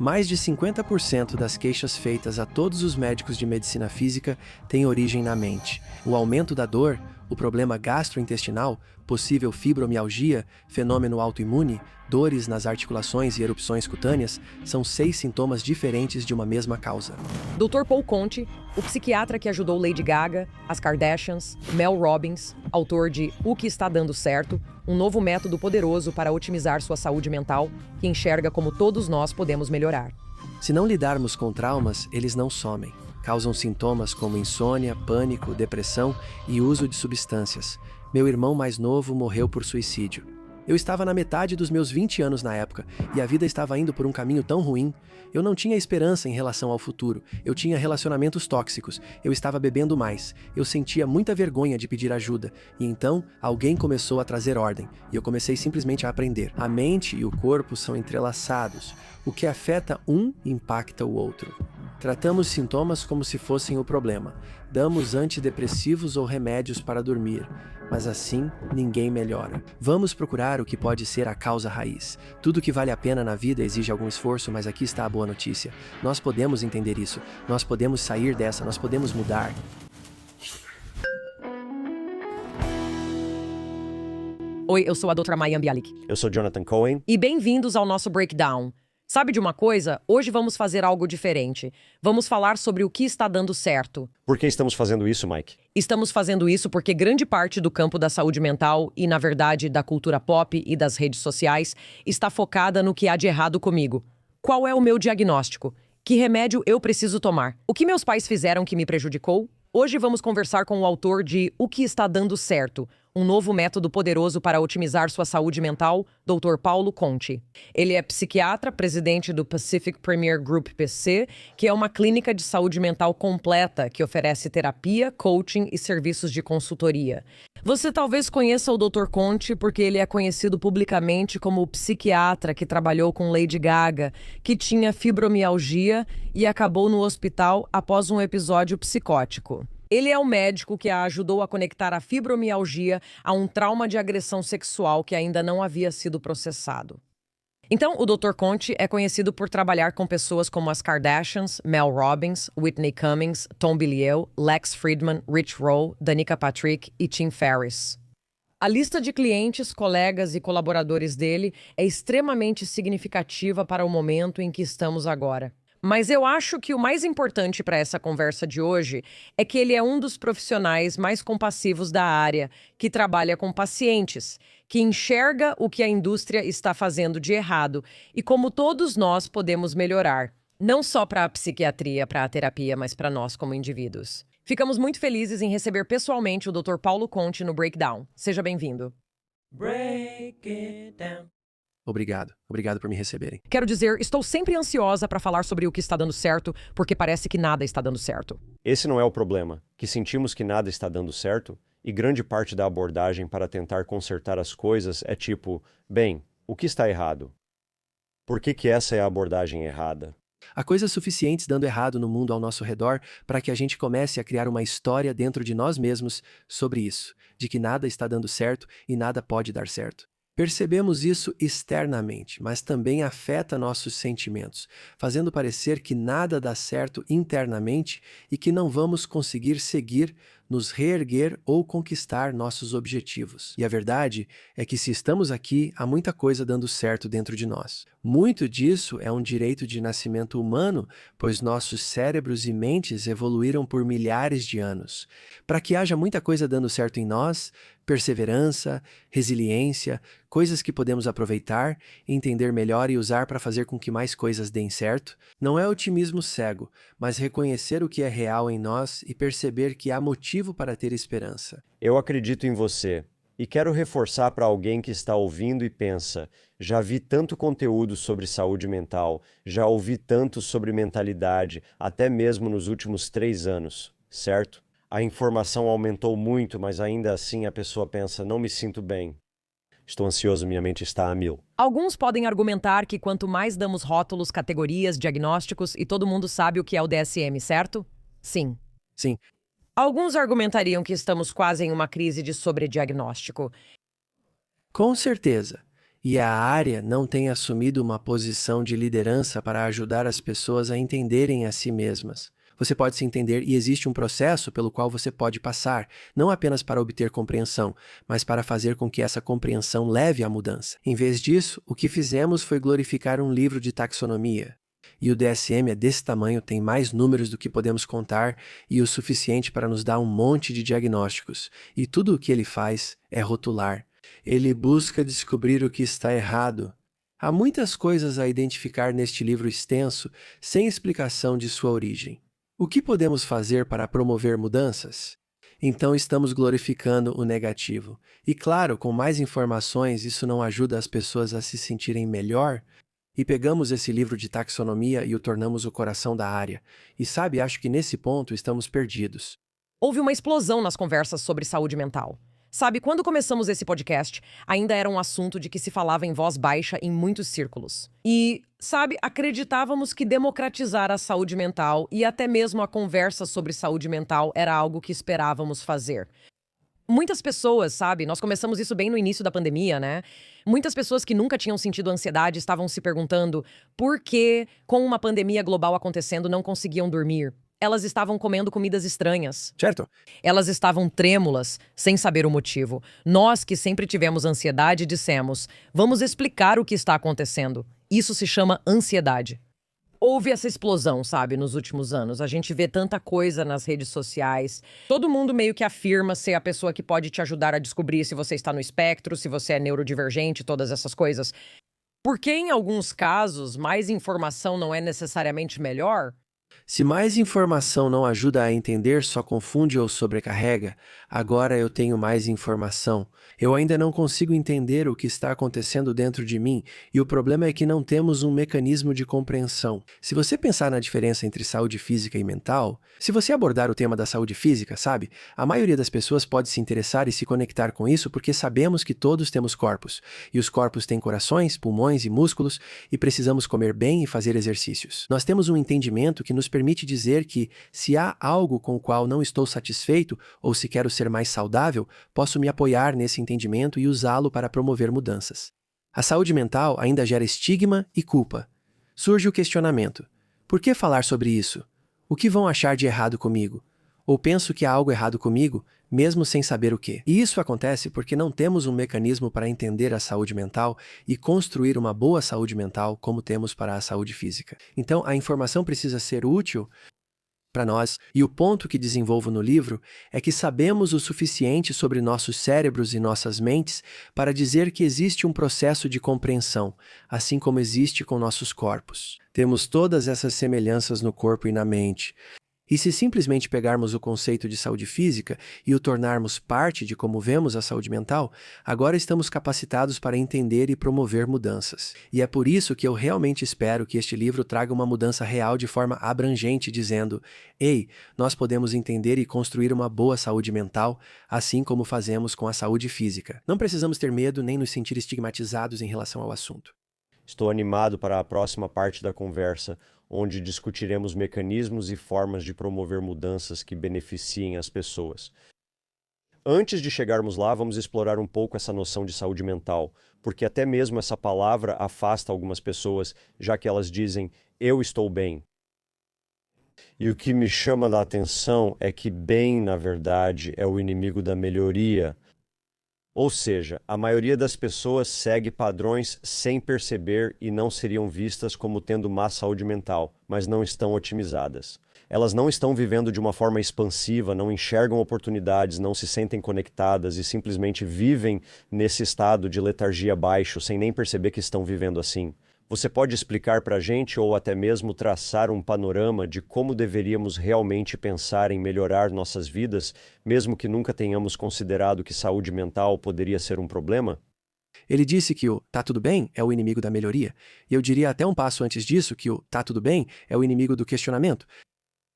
Mais de 50% das queixas feitas a todos os médicos de medicina física têm origem na mente. O aumento da dor, o problema gastrointestinal, possível fibromialgia, fenômeno autoimune, dores nas articulações e erupções cutâneas são 6 sintomas diferentes de uma mesma causa. Dr. Paul Conte, o psiquiatra que ajudou Lady Gaga, as Kardashians, Mel Robbins, autor de O que está dando certo, um novo método poderoso para otimizar sua saúde mental, que enxerga como todos nós podemos melhorar. Se não lidarmos com traumas, eles não somem. Causam sintomas como insônia, pânico, depressão e uso de substâncias. Meu irmão mais novo morreu por suicídio. Eu estava na metade dos meus 20 anos na época, e a vida estava indo por um caminho tão ruim. Eu não tinha esperança em relação ao futuro, eu tinha relacionamentos tóxicos, eu estava bebendo mais, eu sentia muita vergonha de pedir ajuda, e então alguém começou a trazer ordem, e eu comecei simplesmente a aprender. A mente e o corpo são entrelaçados, o que afeta um impacta o outro. Tratamos sintomas como se fossem o problema, damos antidepressivos ou remédios para dormir, mas assim ninguém melhora. Vamos procurar o que pode ser a causa raiz. Tudo que vale a pena na vida exige algum esforço, mas aqui está a boa notícia. Nós podemos entender isso, nós podemos sair dessa, nós podemos mudar. Oi, eu sou a Dra. Mayim Bialik. Eu sou Jonathan Cohen. E bem-vindos ao nosso Breakdown. Sabe de uma coisa? Hoje vamos fazer algo diferente. Vamos falar sobre o que está dando certo. Por que estamos fazendo isso, Mike? Estamos fazendo isso porque grande parte do campo da saúde mental e, na verdade, da cultura pop e das redes sociais está focada no que há de errado comigo. Qual é o meu diagnóstico? Que remédio eu preciso tomar? O que meus pais fizeram que me prejudicou? Hoje vamos conversar com o autor de O que está dando certo, um novo método poderoso para otimizar sua saúde mental, Dr. Paulo Conte. Ele é psiquiatra, presidente do Pacific Premier Group PC, que é uma clínica de saúde mental completa que oferece terapia, coaching e serviços de consultoria. Você talvez conheça o Dr. Conte porque ele é conhecido publicamente como o psiquiatra que trabalhou com Lady Gaga, que tinha fibromialgia e acabou no hospital após um episódio psicótico. Ele é o médico que a ajudou a conectar a fibromialgia a um trauma de agressão sexual que ainda não havia sido processado. Então, o Dr. Conte é conhecido por trabalhar com pessoas como as Kardashians, Mel Robbins, Whitney Cummings, Tom Bilyeu, Lex Fridman, Rich Roll, Danica Patrick e Tim Ferriss. A lista de clientes, colegas e colaboradores dele é extremamente significativa para o momento em que estamos agora. Mas eu acho que o mais importante para essa conversa de hoje é que ele é um dos profissionais mais compassivos da área, que trabalha com pacientes, que enxerga o que a indústria está fazendo de errado e como todos nós podemos melhorar. Não só para a psiquiatria, para a terapia, mas para nós como indivíduos. Ficamos muito felizes em receber pessoalmente o Dr. Paulo Conte no Breakdown. Seja bem-vindo. Break it down. Obrigado por me receberem. Quero dizer, estou sempre ansiosa para falar sobre o que está dando certo, porque parece que nada está dando certo. Esse não é o problema, que sentimos que nada está dando certo, e grande parte da abordagem para tentar consertar as coisas é tipo, bem, o que está errado? Por que essa é a abordagem errada? Há coisas suficientes dando errado no mundo ao nosso redor para que a gente comece a criar uma história dentro de nós mesmos sobre isso, de que nada está dando certo e nada pode dar certo. Percebemos isso externamente, mas também afeta nossos sentimentos, fazendo parecer que nada dá certo internamente e que não vamos conseguir seguir, nos reerguer ou conquistar nossos objetivos. E a verdade é que se estamos aqui, há muita coisa dando certo dentro de nós. Muito disso é um direito de nascimento humano, pois nossos cérebros e mentes evoluíram por milhares de anos. Para que haja muita coisa dando certo em nós, perseverança, resiliência, coisas que podemos aproveitar, entender melhor e usar para fazer com que mais coisas deem certo, não é otimismo cego, mas reconhecer o que é real em nós e perceber que há motivo para ter esperança. Eu acredito em você e quero reforçar para alguém que está ouvindo e pensa, já vi tanto conteúdo sobre saúde mental, já ouvi tanto sobre mentalidade, até mesmo nos últimos 3 anos, certo? A informação aumentou muito, mas ainda assim a pessoa pensa, não me sinto bem. Estou ansioso, minha mente está a mil. Alguns podem argumentar que quanto mais damos rótulos, categorias, diagnósticos, e todo mundo sabe o que é o DSM, certo? Sim. Sim. Alguns argumentariam que estamos quase em uma crise de sobrediagnóstico. Com certeza. e a área não tem assumido uma posição de liderança para ajudar as pessoas a entenderem a si mesmas. Você pode se entender e existe um processo pelo qual você pode passar, não apenas para obter compreensão, mas para fazer com que essa compreensão leve à mudança. Em vez disso, o que fizemos foi glorificar um livro de taxonomia. E o DSM é desse tamanho, tem mais números do que podemos contar e o suficiente para nos dar um monte de diagnósticos. E tudo o que ele faz é rotular. Ele busca descobrir o que está errado. Há muitas coisas a identificar neste livro extenso, sem explicação de sua origem. O que podemos fazer para promover mudanças? Então estamos glorificando o negativo. E claro, com mais informações, isso não ajuda as pessoas a se sentirem melhor. E pegamos esse livro de taxonomia e o tornamos o coração da área. E sabe, acho que nesse ponto estamos perdidos. Houve uma explosão nas conversas sobre saúde mental. Sabe, quando começamos esse podcast, ainda era um assunto de que se falava em voz baixa em muitos círculos. E, sabe, acreditávamos que democratizar a saúde mental e até mesmo a conversa sobre saúde mental era algo que esperávamos fazer. Muitas pessoas, sabe, nós começamos isso bem no início da pandemia, né? Muitas pessoas que nunca tinham sentido ansiedade estavam se perguntando por que, com uma pandemia global acontecendo, não conseguiam dormir. Elas estavam comendo comidas estranhas. Certo? Elas estavam trêmulas, sem saber o motivo. Nós, que sempre tivemos ansiedade, dissemos: vamos explicar o que está acontecendo. Isso se chama ansiedade. Houve essa explosão, sabe, nos últimos anos. A gente vê tanta coisa nas redes sociais. Todo mundo meio que afirma ser a pessoa que pode te ajudar a descobrir se você está no espectro, se você é neurodivergente, todas essas coisas. Porque, em alguns casos, mais informação não é necessariamente melhor? Se mais informação não ajuda a entender, só confunde ou sobrecarrega, agora eu tenho mais informação. Eu ainda não consigo entender o que está acontecendo dentro de mim e o problema é que não temos um mecanismo de compreensão. Se você pensar na diferença entre saúde física e mental, se você abordar o tema da saúde física, sabe, a maioria das pessoas pode se interessar e se conectar com isso porque sabemos que todos temos corpos, e os corpos têm corações, pulmões e músculos e precisamos comer bem e fazer exercícios. Nós temos um entendimento que nos permite dizer que, se há algo com o qual não estou satisfeito ou se quero ser mais saudável, posso me apoiar nesse entendimento e usá-lo para promover mudanças. A saúde mental ainda gera estigma e culpa. Surge o questionamento: por que falar sobre isso? O que vão achar de errado comigo? Ou penso que há algo errado comigo, mesmo sem saber o quê? E isso acontece porque não temos um mecanismo para entender a saúde mental e construir uma boa saúde mental como temos para a saúde física. Então, a informação precisa ser útil para nós, e o ponto que desenvolvo no livro é que sabemos o suficiente sobre nossos cérebros e nossas mentes para dizer que existe um processo de compreensão, assim como existe com nossos corpos. Temos todas essas semelhanças no corpo e na mente. E se simplesmente pegarmos o conceito de saúde física e o tornarmos parte de como vemos a saúde mental, agora estamos capacitados para entender e promover mudanças. E é por isso que eu realmente espero que este livro traga uma mudança real de forma abrangente, dizendo: ei, nós podemos entender e construir uma boa saúde mental, assim como fazemos com a saúde física. Não precisamos ter medo nem nos sentir estigmatizados em relação ao assunto. Estou animado para a próxima parte da conversa, onde discutiremos mecanismos e formas de promover mudanças que beneficiem as pessoas. Antes de chegarmos lá, vamos explorar um pouco essa noção de saúde mental, porque até mesmo essa palavra afasta algumas pessoas, já que elas dizem: eu estou bem. E o que me chama a atenção é que bem, na verdade, é o inimigo da melhoria. Ou seja, a maioria das pessoas segue padrões sem perceber e não seriam vistas como tendo má saúde mental, mas não estão otimizadas. Elas não estão vivendo de uma forma expansiva, não enxergam oportunidades, não se sentem conectadas e simplesmente vivem nesse estado de letargia baixo sem nem perceber que estão vivendo assim. Você pode explicar para a gente ou até mesmo traçar um panorama de como deveríamos realmente pensar em melhorar nossas vidas, mesmo que nunca tenhamos considerado que saúde mental poderia ser um problema? Ele disse que o "tá tudo bem" é o inimigo da melhoria, e eu diria até um passo antes disso que o "tá tudo bem" é o inimigo do questionamento.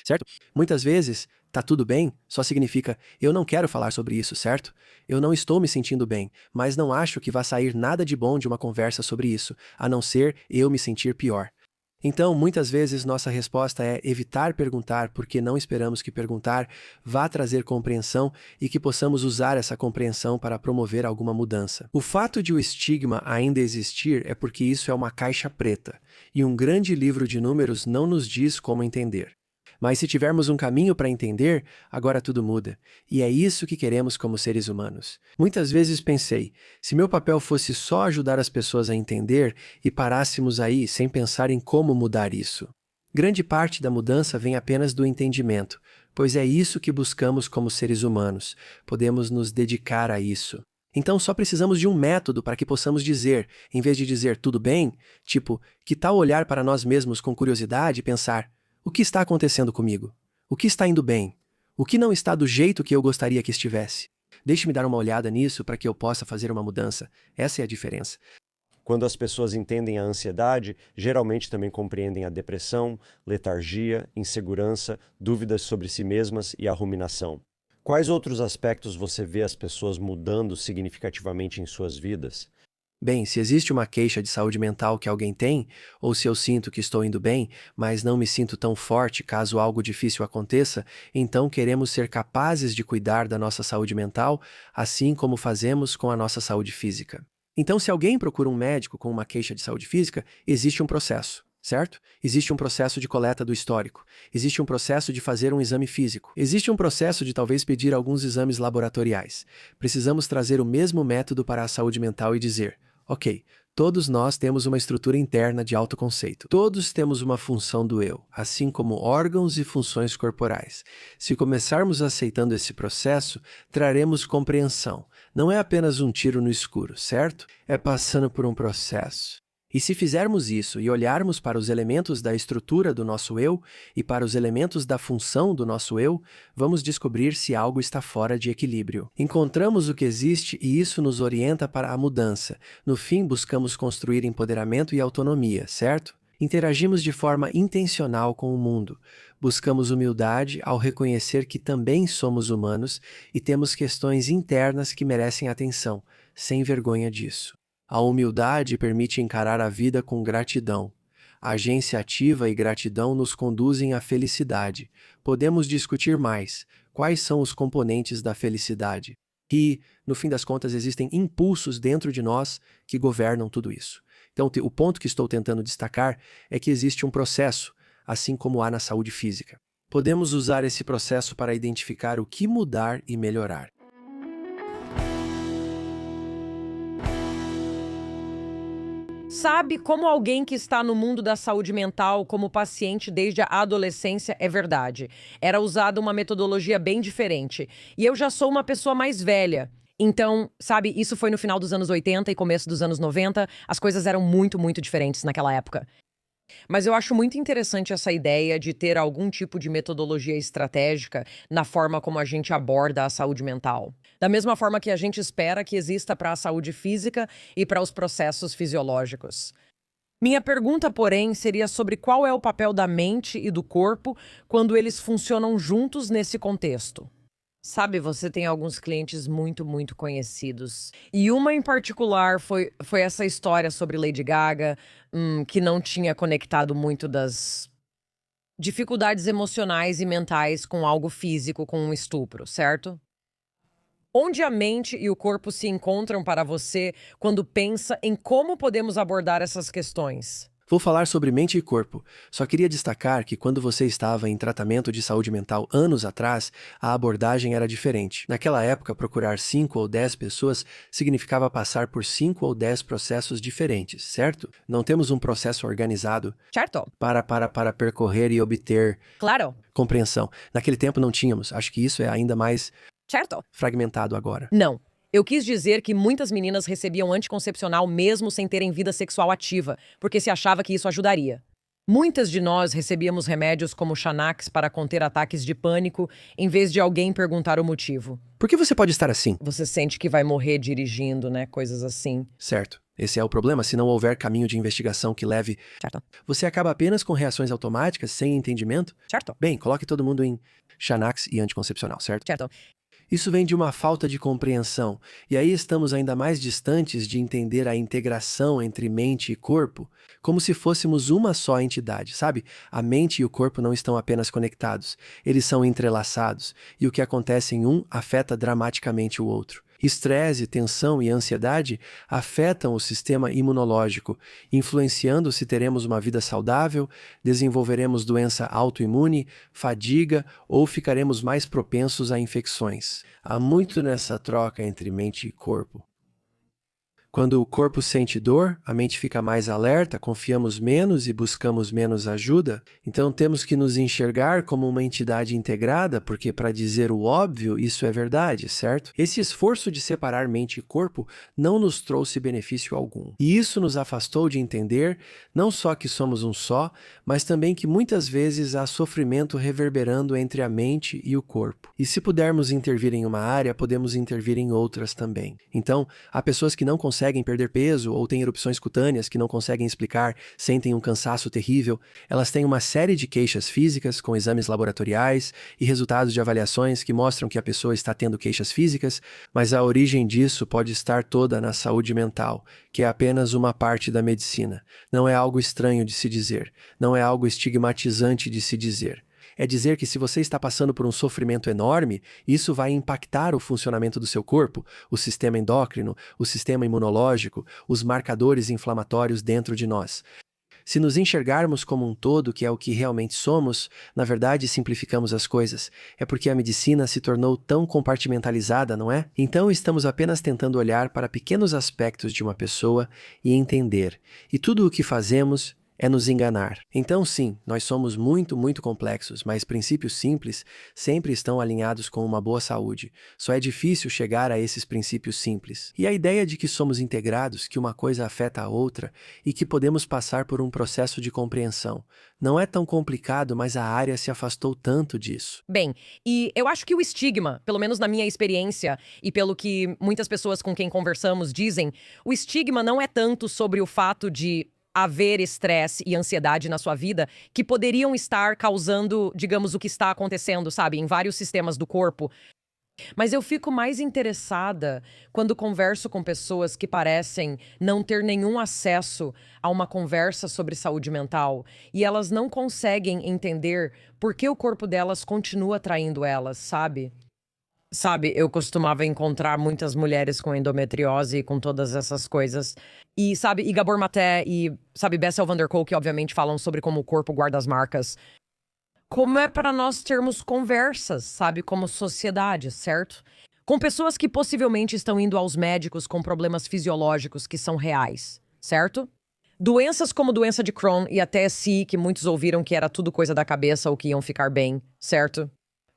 Certo? Muitas vezes, tá tudo bem só significa eu não quero falar sobre isso, certo? Eu não estou me sentindo bem, mas não acho que vá sair nada de bom de uma conversa sobre isso, a não ser eu me sentir pior. Então, muitas vezes, nossa resposta é evitar perguntar porque não esperamos que perguntar vá trazer compreensão e que possamos usar essa compreensão para promover alguma mudança. O fato de o estigma ainda existir é porque isso é uma caixa preta, e um grande livro de números não nos diz como entender. Mas se tivermos um caminho para entender, agora tudo muda. E é isso que queremos como seres humanos. Muitas vezes pensei, se meu papel fosse só ajudar as pessoas a entender e parássemos aí sem pensar em como mudar isso. Grande parte da mudança vem apenas do entendimento, pois é isso que buscamos como seres humanos. Podemos nos dedicar a isso. Então só precisamos de um método para que possamos dizer, em vez de dizer tudo bem, tipo, que tal olhar para nós mesmos com curiosidade e pensar: o que está acontecendo comigo? O que está indo bem? O que não está do jeito que eu gostaria que estivesse? Deixe-me dar uma olhada nisso para que eu possa fazer uma mudança. Essa é a diferença. Quando as pessoas entendem a ansiedade, geralmente também compreendem a depressão, letargia, insegurança, dúvidas sobre si mesmas e a ruminação. Quais outros aspectos você vê as pessoas mudando significativamente em suas vidas? Bem, se existe uma queixa de saúde mental que alguém tem, ou se eu sinto que estou indo bem, mas não me sinto tão forte caso algo difícil aconteça, então queremos ser capazes de cuidar da nossa saúde mental, assim como fazemos com a nossa saúde física. Então, se alguém procura um médico com uma queixa de saúde física, existe um processo, certo? Existe um processo de coleta do histórico, existe um processo de fazer um exame físico, existe um processo de talvez pedir alguns exames laboratoriais. Precisamos trazer o mesmo método para a saúde mental e dizer: ok, todos nós temos uma estrutura interna de autoconceito. Todos temos uma função do eu, assim como órgãos e funções corporais. Se começarmos aceitando esse processo, traremos compreensão. Não é apenas um tiro no escuro, certo? É passando por um processo. E se fizermos isso e olharmos para os elementos da estrutura do nosso eu e para os elementos da função do nosso eu, vamos descobrir se algo está fora de equilíbrio. Encontramos o que existe e isso nos orienta para a mudança. No fim, buscamos construir empoderamento e autonomia, certo? Interagimos de forma intencional com o mundo. Buscamos humildade ao reconhecer que também somos humanos e temos questões internas que merecem atenção, sem vergonha disso. A humildade permite encarar a vida com gratidão. A agência ativa e gratidão nos conduzem à felicidade. Podemos discutir mais. Quais são os componentes da felicidade? E, no fim das contas, existem impulsos dentro de nós que governam tudo isso. Então, o ponto que estou tentando destacar é que existe um processo, assim como há na saúde física. Podemos usar esse processo para identificar o que mudar e melhorar. Sabe como alguém que está no mundo da saúde mental como paciente desde a adolescência é verdade. Era usada uma metodologia bem diferente. E eu já sou uma pessoa mais velha. Então, sabe, isso foi no final dos anos 80 e começo dos anos 90. As coisas eram muito, muito diferentes naquela época. Mas eu acho muito interessante essa ideia de ter algum tipo de metodologia estratégica na forma como a gente aborda a saúde mental. Da mesma forma que a gente espera que exista para a saúde física e para os processos fisiológicos. Minha pergunta, porém, seria sobre qual é o papel da mente e do corpo quando eles funcionam juntos nesse contexto. Sabe, você tem alguns clientes muito, muito conhecidos. E uma em particular foi essa história sobre Lady Gaga, que não tinha conectado muito das dificuldades emocionais e mentais com algo físico, com um estupro, certo? Onde a mente e o corpo se encontram para você quando pensa em como podemos abordar essas questões? Vou falar sobre mente e corpo. Só queria destacar que quando você estava em tratamento de saúde mental anos atrás, a abordagem era diferente. Naquela época, procurar 5 ou 10 pessoas significava passar por 5 ou 10 processos diferentes, certo? Não temos um processo organizado Certo? para percorrer e obter Claro. compreensão. Naquele tempo não tínhamos. Acho que isso é ainda mais Certo? fragmentado agora. Não. Eu quis dizer que muitas meninas recebiam anticoncepcional mesmo sem terem vida sexual ativa, porque se achava que isso ajudaria. Muitas de nós recebíamos remédios como Xanax para conter ataques de pânico, em vez de alguém perguntar o motivo. Por que você pode estar assim? Você sente que vai morrer dirigindo, né? Coisas assim. Certo. Esse é o problema. Se não houver caminho de investigação que leve... Certo? Você acaba apenas com reações automáticas, sem entendimento? Certo? Bem, coloque todo mundo em Xanax e anticoncepcional, certo? Certo. Isso vem de uma falta de compreensão, e aí estamos ainda mais distantes de entender a integração entre mente e corpo, como se fôssemos uma só entidade, sabe? A mente e o corpo não estão apenas conectados, eles são entrelaçados, e o que acontece em um afeta dramaticamente o outro. Estresse, tensão e ansiedade afetam o sistema imunológico, influenciando se teremos uma vida saudável, desenvolveremos doença autoimune, fadiga ou ficaremos mais propensos a infecções. Há muito nessa troca entre mente e corpo. Quando o corpo sente dor, a mente fica mais alerta, confiamos menos e buscamos menos ajuda. Então temos que nos enxergar como uma entidade integrada, porque, para dizer o óbvio, isso é verdade, certo? Esse esforço de separar mente e corpo não nos trouxe benefício algum. E isso nos afastou de entender não só que somos um só, mas também que muitas vezes há sofrimento reverberando entre a mente e o corpo. E se pudermos intervir em uma área, podemos intervir em outras também. Então, há pessoas que não conseguem perder peso ou têm erupções cutâneas que não conseguem explicar, sentem um cansaço terrível. Elas têm uma série de queixas físicas com exames laboratoriais e resultados de avaliações que mostram que a pessoa está tendo queixas físicas, mas a origem disso pode estar toda na saúde mental, que é apenas uma parte da medicina. Não é algo estranho de se dizer, não é algo estigmatizante de se dizer. É dizer que se você está passando por um sofrimento enorme, isso vai impactar o funcionamento do seu corpo, o sistema endócrino, o sistema imunológico, os marcadores inflamatórios dentro de nós. Se nos enxergarmos como um todo, que é o que realmente somos, na verdade simplificamos as coisas. É porque a medicina se tornou tão compartimentalizada, não é? Então estamos apenas tentando olhar para pequenos aspectos de uma pessoa e entender. E tudo o que fazemos é nos enganar. Então sim, nós somos muito complexos, mas princípios simples sempre estão alinhados com uma boa saúde. Só é difícil chegar a esses princípios simples. E a ideia de que somos integrados, que uma coisa afeta a outra e que podemos passar por um processo de compreensão. Não é tão complicado, mas a área se afastou tanto disso. Bem, e eu acho que o estigma, pelo menos na minha experiência e pelo que muitas pessoas com quem conversamos dizem, o estigma não é tanto sobre o fato de haver estresse e ansiedade na sua vida que poderiam estar causando, digamos, o que está acontecendo, sabe, em vários sistemas do corpo. Mas eu fico mais interessada quando converso com pessoas que parecem não ter nenhum acesso a uma conversa sobre saúde mental e elas não conseguem entender por que o corpo delas continua atraindo elas, sabe? Sabe, eu costumava encontrar muitas mulheres com endometriose e com todas essas coisas. E, sabe, e Gabor Maté e, sabe, Bessel van der Kolk, que obviamente falam sobre como o corpo guarda as marcas. Como é para nós termos conversas, sabe, como sociedade, certo? Com pessoas que possivelmente estão indo aos médicos com problemas fisiológicos que são reais, certo? Doenças como doença de Crohn e até SI, que muitos ouviram que era tudo coisa da cabeça ou que iam ficar bem, certo?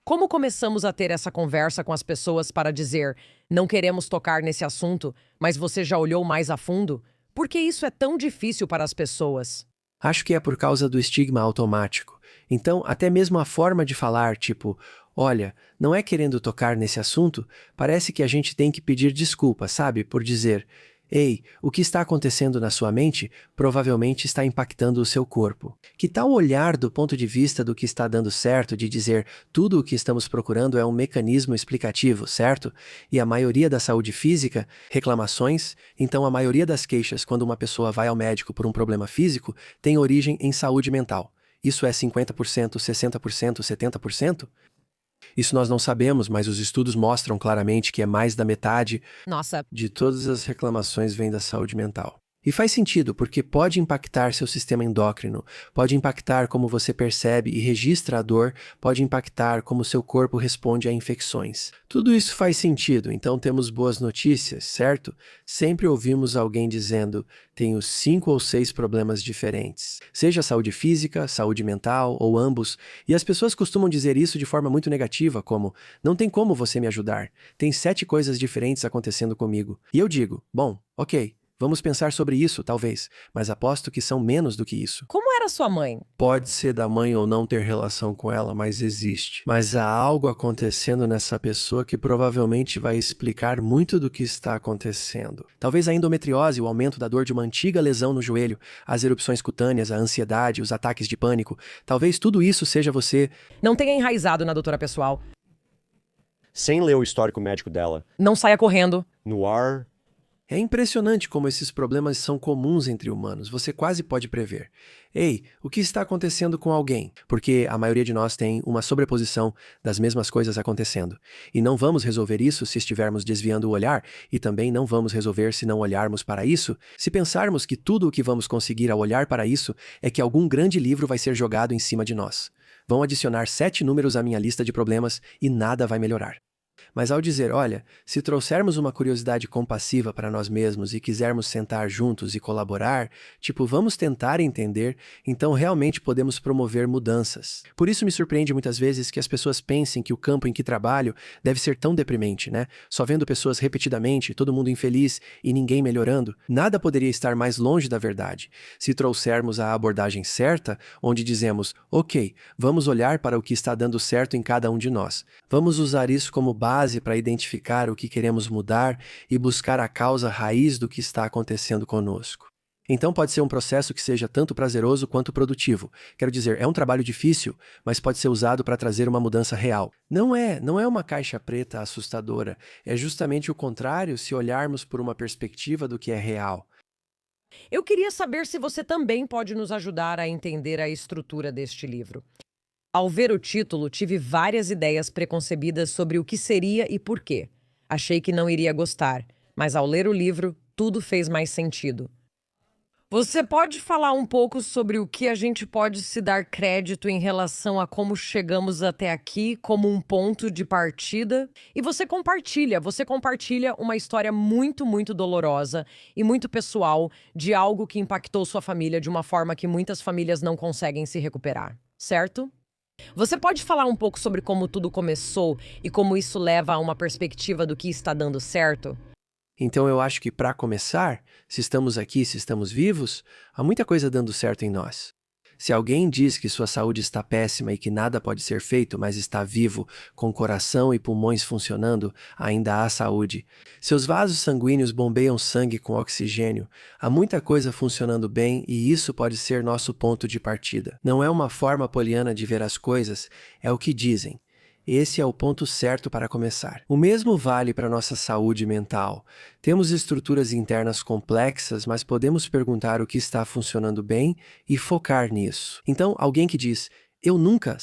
Como começamos a ter essa conversa com as pessoas para dizer, não queremos tocar nesse assunto, mas você já olhou mais a fundo? Por que isso é tão difícil para as pessoas? Acho que é por causa do estigma automático. Então, até mesmo a forma de falar, tipo, olha, não é querendo tocar nesse assunto, parece que a gente tem que pedir desculpa, sabe? Por dizer, ei, o que está acontecendo na sua mente provavelmente está impactando o seu corpo. Que tal olhar do ponto de vista do que está dando certo, de dizer tudo o que estamos procurando é um mecanismo explicativo, certo? E a maioria da saúde física, reclamações, então a maioria das queixas quando uma pessoa vai ao médico por um problema físico tem origem em saúde mental. Isso é 50%, 60%, 70%? Isso nós não sabemos, mas os estudos mostram claramente que é mais da metade Nossa, de todas as reclamações vêm da saúde mental. E faz sentido, porque pode impactar seu sistema endócrino, pode impactar como você percebe e registra a dor, pode impactar como seu corpo responde a infecções. Tudo isso faz sentido, então temos boas notícias, certo? Sempre ouvimos alguém dizendo, tenho 5 ou 6 problemas diferentes. Seja saúde física, saúde mental ou ambos, e as pessoas costumam dizer isso de forma muito negativa, como, não tem como você me ajudar, tem 7 coisas diferentes acontecendo comigo. E eu digo, bom, ok. Vamos pensar sobre isso, talvez, mas aposto que são menos do que isso. como era sua mãe? Pode ser da mãe ou não ter relação com ela, mas existe. Mas há algo acontecendo nessa pessoa que provavelmente vai explicar muito do que está acontecendo. Talvez a endometriose, o aumento da dor de uma antiga lesão no joelho, as erupções cutâneas, a ansiedade, os ataques de pânico. Talvez tudo isso seja você. Não tenha enraizado na doutora pessoal. sem ler o histórico médico dela. Não saia correndo. No ar, É impressionante como esses problemas são comuns entre humanos, você quase pode prever. Ei, o que está acontecendo com alguém? Porque a maioria de nós tem uma sobreposição das mesmas coisas acontecendo. E não vamos resolver isso se estivermos desviando o olhar, e também não vamos resolver se não olharmos para isso, se pensarmos que tudo o que vamos conseguir ao olhar para isso é que algum grande livro vai ser jogado em cima de nós. Vão adicionar 7 números à minha lista de problemas e nada vai melhorar. Mas ao dizer, olha, se trouxermos uma curiosidade compassiva para nós mesmos e quisermos sentar juntos e colaborar, tipo, vamos tentar entender, então realmente podemos promover mudanças. Por isso me surpreende muitas vezes que as pessoas pensem que o campo em que trabalho deve ser tão deprimente, né? Só vendo pessoas repetidamente, todo mundo infeliz e ninguém melhorando. Nada poderia estar mais longe da verdade. Se trouxermos a abordagem certa, onde dizemos, ok, vamos olhar para o que está dando certo em cada um de nós. Vamos usar isso como base para identificar o que queremos mudar e buscar a causa raiz do que está acontecendo conosco. Então pode ser um processo que seja tanto prazeroso quanto produtivo. Quero dizer, é um trabalho difícil, mas pode ser usado para trazer uma mudança real. Não é uma caixa preta assustadora. É justamente o contrário se olharmos por uma perspectiva do que é real. Eu queria saber se você também pode nos ajudar a entender a estrutura deste livro. Ao ver o título, tive várias ideias preconcebidas sobre o que seria e por quê. Achei que não iria gostar, mas ao ler o livro, tudo fez mais sentido. Você pode falar um pouco sobre o que a gente pode se dar crédito em relação a como chegamos até aqui como um ponto de partida? E você compartilha uma história muito, muito dolorosa e muito pessoal de algo que impactou sua família de uma forma que muitas famílias não conseguem se recuperar, certo? Você pode falar um pouco sobre como tudo começou e como isso leva a uma perspectiva do que está dando certo? Então eu acho que para começar, se estamos aqui, se estamos vivos, há muita coisa dando certo em nós. Se alguém diz que sua saúde está péssima e que nada pode ser feito, mas está vivo, com coração e pulmões funcionando, ainda há saúde. Seus vasos sanguíneos bombeiam sangue com oxigênio. Há muita coisa funcionando bem e isso pode ser nosso ponto de partida. Não é uma forma poliana de ver as coisas, é o que dizem. Esse é o ponto certo para começar. O mesmo vale para nossa saúde mental. Temos estruturas internas complexas, mas podemos perguntar o que está funcionando bem e focar nisso. Então, alguém que diz, eu nunca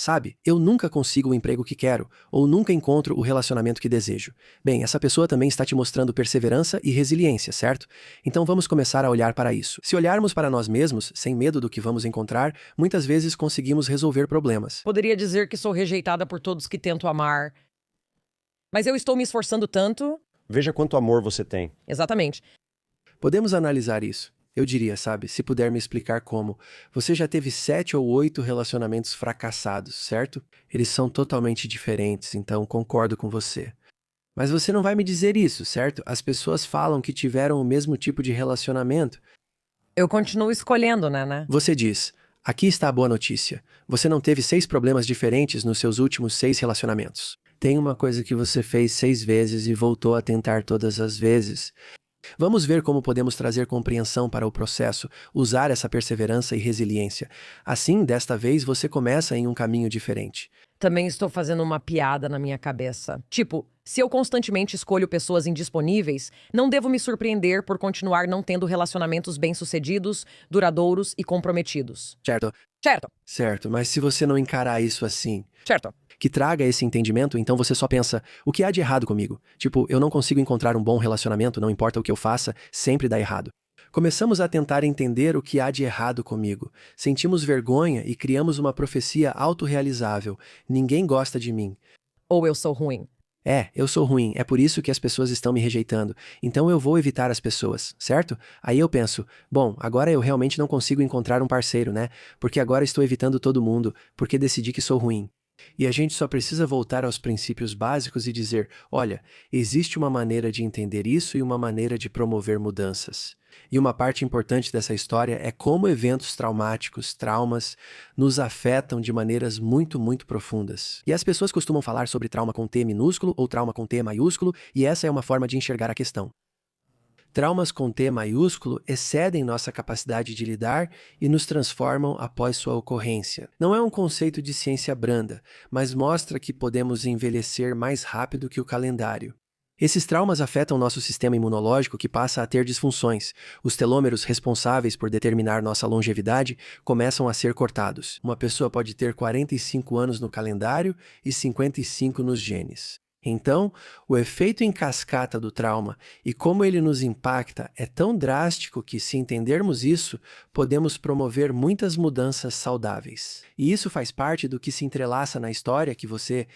consigo o emprego que quero, ou nunca encontro o relacionamento que desejo. Bem, essa pessoa também está te mostrando perseverança e resiliência, certo? Então vamos começar a olhar para isso. Se olharmos para nós mesmos, sem medo do que vamos encontrar, muitas vezes conseguimos resolver problemas. Poderia dizer que sou rejeitada por todos que tento amar. Mas eu estou me esforçando tanto. veja quanto amor você tem. Exatamente. Podemos analisar isso. Eu diria, sabe, se puder me explicar como. Você já teve 7 ou 8 relacionamentos fracassados, certo? Eles são totalmente diferentes, então concordo com você. Mas você não vai me dizer isso, certo? As pessoas falam que tiveram o mesmo tipo de relacionamento. Eu continuo escolhendo, né? Você diz, aqui está a boa notícia. Você não teve 6 problemas diferentes nos seus últimos 6 relacionamentos. Tem uma coisa que você fez 6 vezes e voltou a tentar todas as vezes. Vamos ver como podemos trazer compreensão para o processo, usar essa perseverança e resiliência. Assim, desta vez, você começa em um caminho diferente. Também estou fazendo uma piada na minha cabeça. Tipo, se eu constantemente escolho pessoas indisponíveis, não devo me surpreender por continuar não tendo relacionamentos bem-sucedidos, duradouros e comprometidos. Certo? Certo, Certo, mas se você não encarar isso assim, certo. que traga esse entendimento, então você só pensa, o que há de errado comigo? Tipo, eu não consigo encontrar um bom relacionamento, não importa o que eu faça, sempre dá errado. Começamos a tentar entender o que há de errado comigo. Sentimos vergonha e criamos uma profecia autorrealizável. Ninguém gosta de mim. Ou eu sou ruim. Eu sou ruim, é por isso que as pessoas estão me rejeitando. Então eu vou evitar as pessoas, certo? Aí eu penso, bom, agora eu realmente não consigo encontrar um parceiro, né? Porque agora estou evitando todo mundo, porque decidi que sou ruim. E a gente só precisa voltar aos princípios básicos e dizer, olha, existe uma maneira de entender isso e uma maneira de promover mudanças. E uma parte importante dessa história é como eventos traumáticos, traumas, nos afetam de maneiras muito, muito profundas. E as pessoas costumam falar sobre trauma com T minúsculo ou trauma com T maiúsculo, e essa é uma forma de enxergar a questão. Traumas com T maiúsculo excedem nossa capacidade de lidar e nos transformam após sua ocorrência. Não é um conceito de ciência branda, mas mostra que podemos envelhecer mais rápido que o calendário. Esses traumas afetam nosso sistema imunológico, que passa a ter disfunções. Os telômeros responsáveis por determinar nossa longevidade começam a ser cortados. Uma pessoa pode ter 45 anos no calendário e 55 nos genes. Então, o efeito em cascata do trauma e como ele nos impacta é tão drástico que, se entendermos isso, podemos promover muitas mudanças saudáveis. E isso faz parte do que se entrelaça na história que você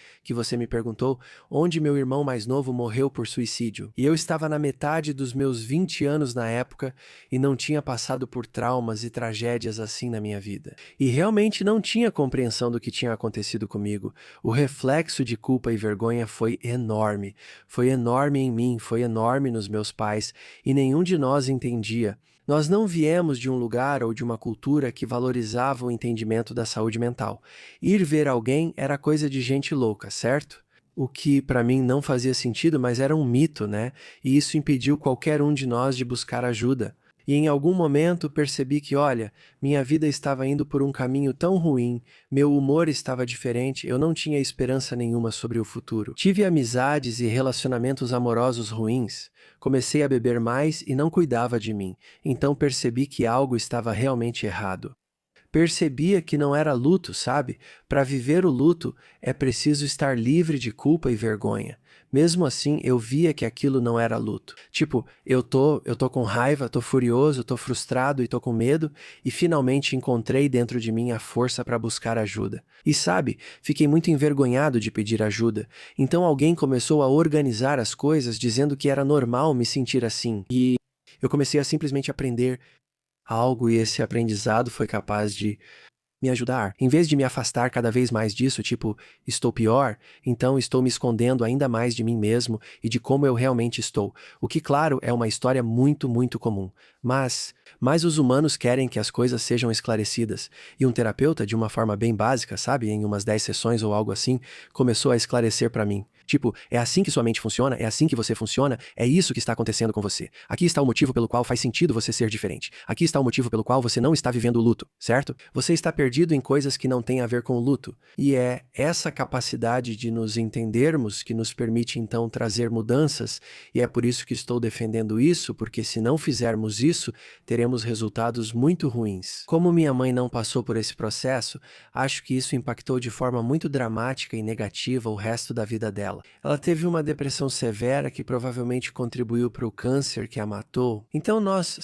me perguntou, onde meu irmão mais novo morreu por suicídio. E eu estava na metade dos meus 20 anos na época e não tinha passado por traumas e tragédias assim na minha vida. E realmente não tinha compreensão do que tinha acontecido comigo. O reflexo de culpa e vergonha foi enorme. Foi enorme em mim, foi enorme nos meus pais, e nenhum de nós entendia. Nós não viemos de um lugar ou de uma cultura que valorizava o entendimento da saúde mental. Ir ver alguém era coisa de gente louca, certo? O que para mim não fazia sentido, mas era um mito, né? E isso impediu qualquer um de nós de buscar ajuda. E em algum momento percebi que, olha, minha vida estava indo por um caminho tão ruim, meu humor estava diferente, eu não tinha esperança nenhuma sobre o futuro. Tive amizades e relacionamentos amorosos ruins, comecei a beber mais e não cuidava de mim, então percebi que algo estava realmente errado. Percebia que não era luto, sabe? Para viver o luto é preciso estar livre de culpa e vergonha. Mesmo assim, eu via que aquilo não era luto. Tipo, eu tô com raiva, tô furioso, tô frustrado e tô com medo, e finalmente encontrei dentro de mim a força para buscar ajuda. E sabe, fiquei muito envergonhado de pedir ajuda. Então alguém começou a organizar as coisas dizendo que era normal me sentir assim. E eu comecei a simplesmente aprender algo, e esse aprendizado foi capaz de me ajudar. Em vez de me afastar cada vez mais disso, tipo, estou pior, então estou me escondendo ainda mais de mim mesmo e de como eu realmente estou. O que, claro, é uma história muito, muito comum. Mas os humanos querem que as coisas sejam esclarecidas. E um terapeuta, de uma forma bem básica, sabe, em umas 10 sessões ou algo assim, começou a esclarecer para mim. Tipo, é assim que sua mente funciona, é assim que você funciona, é isso que está acontecendo com você. Aqui está o motivo pelo qual faz sentido você ser diferente. Aqui está o motivo pelo qual você não está vivendo o luto, certo? Você está perdido em coisas que não têm a ver com o luto. E é essa capacidade de nos entendermos que nos permite então trazer mudanças, e é por isso que estou defendendo isso, porque se não fizermos isso, teremos resultados muito ruins. Como minha mãe não passou por esse processo, acho que isso impactou de forma muito dramática e negativa o resto da vida dela. Ela teve uma depressão severa que provavelmente contribuiu para o câncer que a matou. Então nós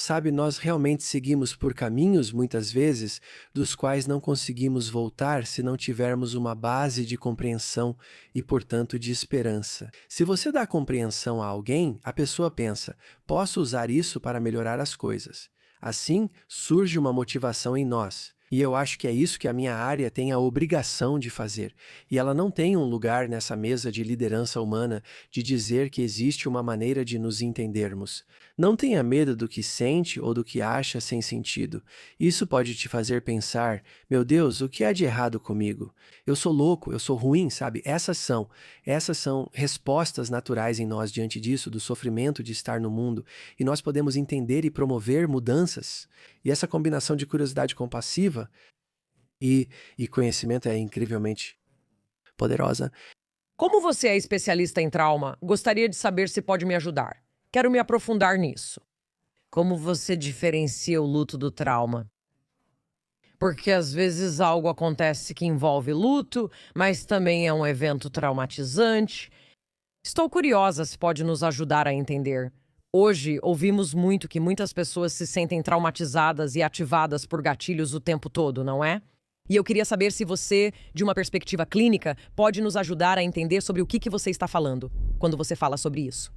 realmente seguimos por caminhos, muitas vezes, dos quais não conseguimos voltar se não tivermos uma base de compreensão e, portanto, de esperança. Se você dá compreensão a alguém, a pessoa pensa, posso usar isso para melhorar as coisas. Assim, surge uma motivação em nós. E eu acho que é isso que a minha área tem a obrigação de fazer. E ela não tem um lugar nessa mesa de liderança humana de dizer que existe uma maneira de nos entendermos. Não tenha medo do que sente ou do que acha sem sentido. Isso pode te fazer pensar, meu Deus, o que há de errado comigo? Eu sou louco, eu sou ruim, sabe? Essas são respostas naturais em nós diante disso, do sofrimento de estar no mundo. E nós podemos entender e promover mudanças. E essa combinação de curiosidade compassiva e conhecimento é incrivelmente poderosa. Como você é especialista em trauma, gostaria de saber se pode me ajudar. Quero me aprofundar nisso. Como você diferencia o luto do trauma? Porque às vezes algo acontece que envolve luto, mas também é um evento traumatizante. Estou curiosa se pode nos ajudar a entender. Hoje, ouvimos muito que muitas pessoas se sentem traumatizadas e ativadas por gatilhos o tempo todo, não é? E eu queria saber se você, de uma perspectiva clínica, pode nos ajudar a entender sobre o que você está falando quando você fala sobre isso.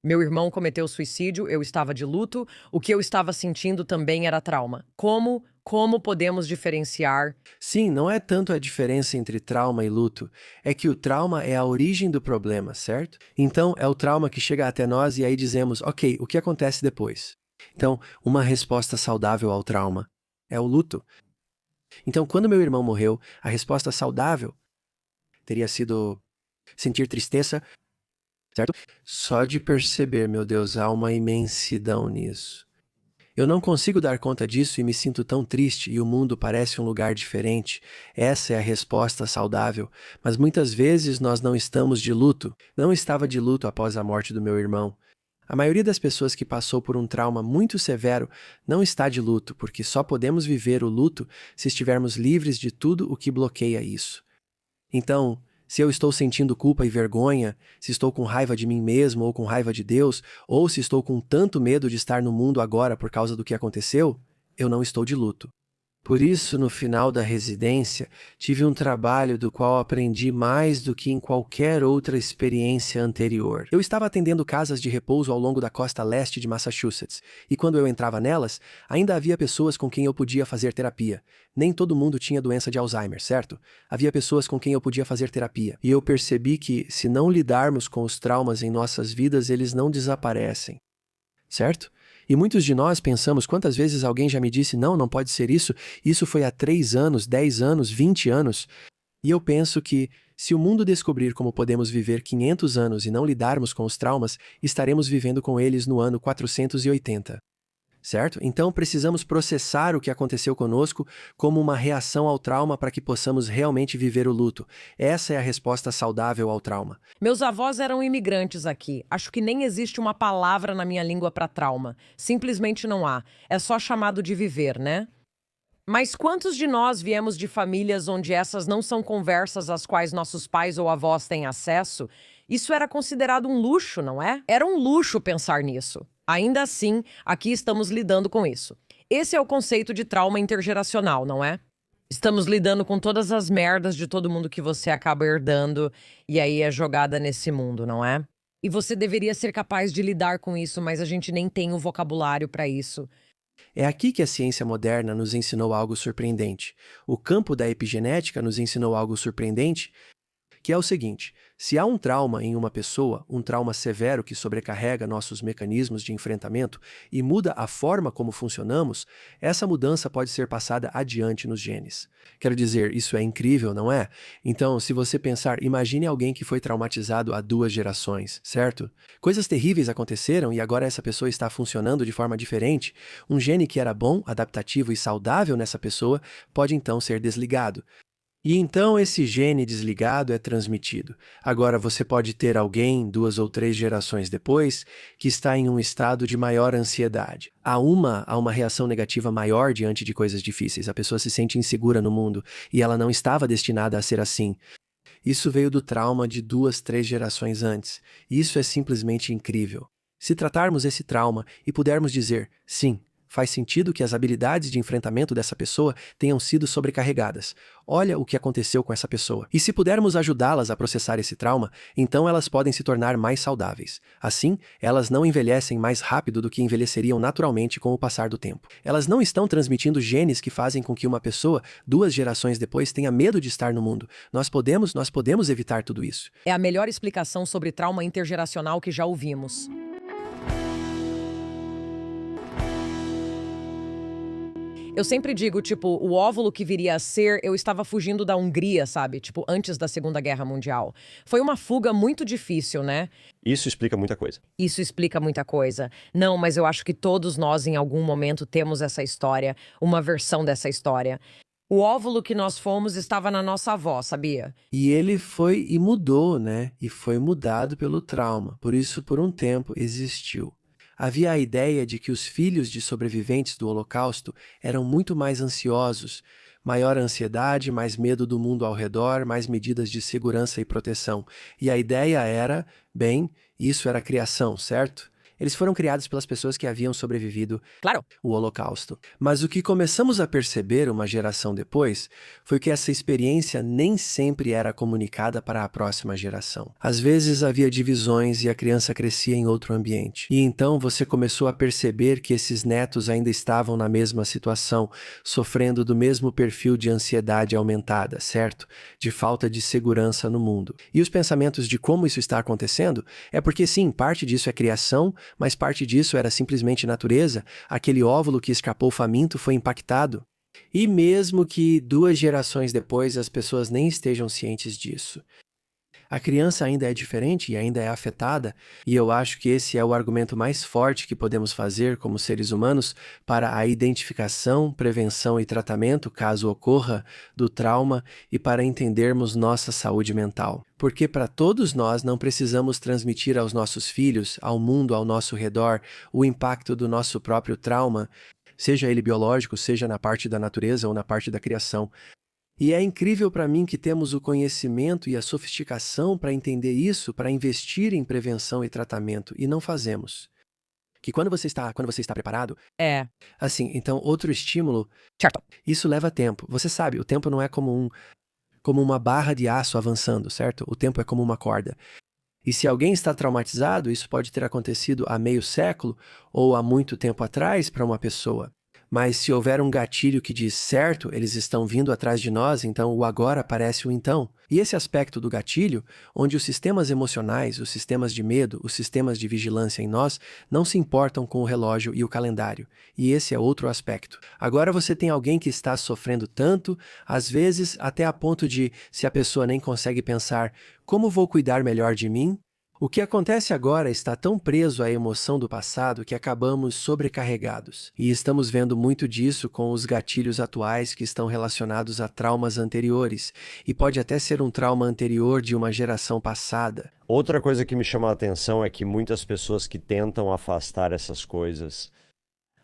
Meu irmão cometeu suicídio, eu estava de luto, o que eu estava sentindo também era trauma. Como podemos diferenciar? Sim, não é tanto a diferença entre trauma e luto, é que o trauma é a origem do problema, certo? Então, é o trauma que chega até nós e aí dizemos, ok, o que acontece depois? Então, uma resposta saudável ao trauma é o luto. Então, quando meu irmão morreu, a resposta saudável teria sido sentir tristeza certo? Só de perceber, meu Deus, há uma imensidão nisso. Eu não consigo dar conta disso e me sinto tão triste e o mundo parece um lugar diferente. Essa é a resposta saudável. Mas muitas vezes nós não estamos de luto. Não estava de luto após a morte do meu irmão. A maioria das pessoas que passou por um trauma muito severo não está de luto, porque só podemos viver o luto se estivermos livres de tudo o que bloqueia isso. Então, se eu estou sentindo culpa e vergonha, se estou com raiva de mim mesmo ou com raiva de Deus, ou se estou com tanto medo de estar no mundo agora por causa do que aconteceu, eu não estou de luto. Por isso, no final da residência, tive um trabalho do qual aprendi mais do que em qualquer outra experiência anterior. Eu estava atendendo casas de repouso ao longo da costa leste de Massachusetts, e quando eu entrava nelas, ainda havia pessoas com quem eu podia fazer terapia. Nem todo mundo tinha doença de Alzheimer, certo? Havia pessoas com quem eu podia fazer terapia. E eu percebi que, se não lidarmos com os traumas em nossas vidas, eles não desaparecem. Certo? E muitos de nós pensamos quantas vezes alguém já me disse, não, não pode ser isso, isso foi há 3 anos, 10 anos, 20 anos. E eu penso que, se o mundo descobrir como podemos viver 500 anos e não lidarmos com os traumas, estaremos vivendo com eles no ano 480. Certo? Então precisamos processar o que aconteceu conosco como uma reação ao trauma para que possamos realmente viver o luto. Essa é a resposta saudável ao trauma. Meus avós eram imigrantes aqui. Acho que nem existe uma palavra na minha língua para trauma. Simplesmente não há. É só chamado de viver, né? Mas quantos de nós viemos de famílias onde essas não são conversas às quais nossos pais ou avós têm acesso? Isso era considerado um luxo, não é? Era um luxo pensar nisso. Ainda assim, aqui estamos lidando com isso. Esse é o conceito de trauma intergeracional, não é? Estamos lidando com todas as merdas de todo mundo que você acaba herdando e aí é jogada nesse mundo, não é? E você deveria ser capaz de lidar com isso, mas a gente nem tem o vocabulário para isso. É aqui que a ciência moderna nos ensinou algo surpreendente. O campo da epigenética nos ensinou algo surpreendente, que é o seguinte: se há um trauma em uma pessoa, um trauma severo que sobrecarrega nossos mecanismos de enfrentamento e muda a forma como funcionamos, essa mudança pode ser passada adiante nos genes. Quero dizer, isso é incrível, não é? Então, se você pensar, imagine alguém que foi traumatizado há 2 gerações, certo? Coisas terríveis aconteceram e agora essa pessoa está funcionando de forma diferente. Um gene que era bom, adaptativo e saudável nessa pessoa pode então ser desligado. E então esse gene desligado é transmitido. Agora você pode ter alguém, 2 ou 3 gerações depois, que está em um estado de maior ansiedade. Há uma reação negativa maior diante de coisas difíceis. A pessoa se sente insegura no mundo e ela não estava destinada a ser assim. Isso veio do trauma de 2, 3 gerações antes. Isso é simplesmente incrível. Se tratarmos esse trauma e pudermos dizer, sim, faz sentido que as habilidades de enfrentamento dessa pessoa tenham sido sobrecarregadas. Olha o que aconteceu com essa pessoa. E se pudermos ajudá-las a processar esse trauma, então elas podem se tornar mais saudáveis. Assim, elas não envelhecem mais rápido do que envelheceriam naturalmente com o passar do tempo. Elas não estão transmitindo genes que fazem com que uma pessoa, 2 gerações depois, tenha medo de estar no mundo. Nós podemos evitar tudo isso. É a melhor explicação sobre trauma intergeracional que já ouvimos. Eu sempre digo, tipo, o óvulo que viria a ser, eu estava fugindo da Hungria, sabe? Tipo, antes da Segunda Guerra Mundial. Foi uma fuga muito difícil, né? Isso explica muita coisa. Isso explica muita coisa. Não, mas eu acho que todos nós, em algum momento, temos essa história, uma versão dessa história. O óvulo que nós fomos estava na nossa avó, sabia? E ele foi e mudou, né? E foi mudado pelo trauma. Por isso, por um tempo, existiu. Havia a ideia de que os filhos de sobreviventes do Holocausto eram muito mais ansiosos, maior ansiedade, mais medo do mundo ao redor, mais medidas de segurança e proteção. E a ideia era, bem, isso era criação, certo? Eles foram criados pelas pessoas que haviam sobrevivido Claro. o Holocausto. Mas o que começamos a perceber uma geração depois foi que essa experiência nem sempre era comunicada para a próxima geração. Às vezes havia divisões e a criança crescia em outro ambiente. E então você começou a perceber que esses netos ainda estavam na mesma situação, sofrendo do mesmo perfil de ansiedade aumentada, certo? De falta de segurança no mundo. E os pensamentos de como isso está acontecendo é porque sim, parte disso é criação, mas parte disso era simplesmente natureza. Aquele óvulo que escapou faminto foi impactado. E mesmo que 2 gerações depois as pessoas nem estejam cientes disso, A criança ainda é diferente e ainda é afetada, e eu acho que esse é o argumento mais forte que podemos fazer como seres humanos para a identificação, prevenção e tratamento, caso ocorra, do trauma e para entendermos nossa saúde mental. Porque para todos nós não precisamos transmitir aos nossos filhos, ao mundo ao nosso redor, o impacto do nosso próprio trauma, seja ele biológico, seja na parte da natureza ou na parte da criação. E é incrível para mim que temos o conhecimento e a sofisticação para entender isso, para investir em prevenção e tratamento, e não fazemos. Que quando você está preparado, É, assim, então outro estímulo, certo. isso leva tempo. Você sabe, o tempo não é como uma barra de aço avançando, certo? O tempo é como uma corda. E se alguém está traumatizado, isso pode ter acontecido há meio século ou há muito tempo atrás para uma pessoa. Mas se houver um gatilho que diz certo, eles estão vindo atrás de nós, então o agora parece o então. E esse aspecto do gatilho, onde os sistemas emocionais, os sistemas de medo, os sistemas de vigilância em nós, não se importam com o relógio e o calendário. E esse é outro aspecto. Agora você tem alguém que está sofrendo tanto, às vezes até a ponto de, se a pessoa nem consegue pensar, como vou cuidar melhor de mim? O que acontece agora está tão preso à emoção do passado que acabamos sobrecarregados. E estamos vendo muito disso com os gatilhos atuais que estão relacionados a traumas anteriores, e pode até ser um trauma anterior de uma geração passada. Outra coisa que me chama a atenção é que muitas pessoas que tentam afastar essas coisas,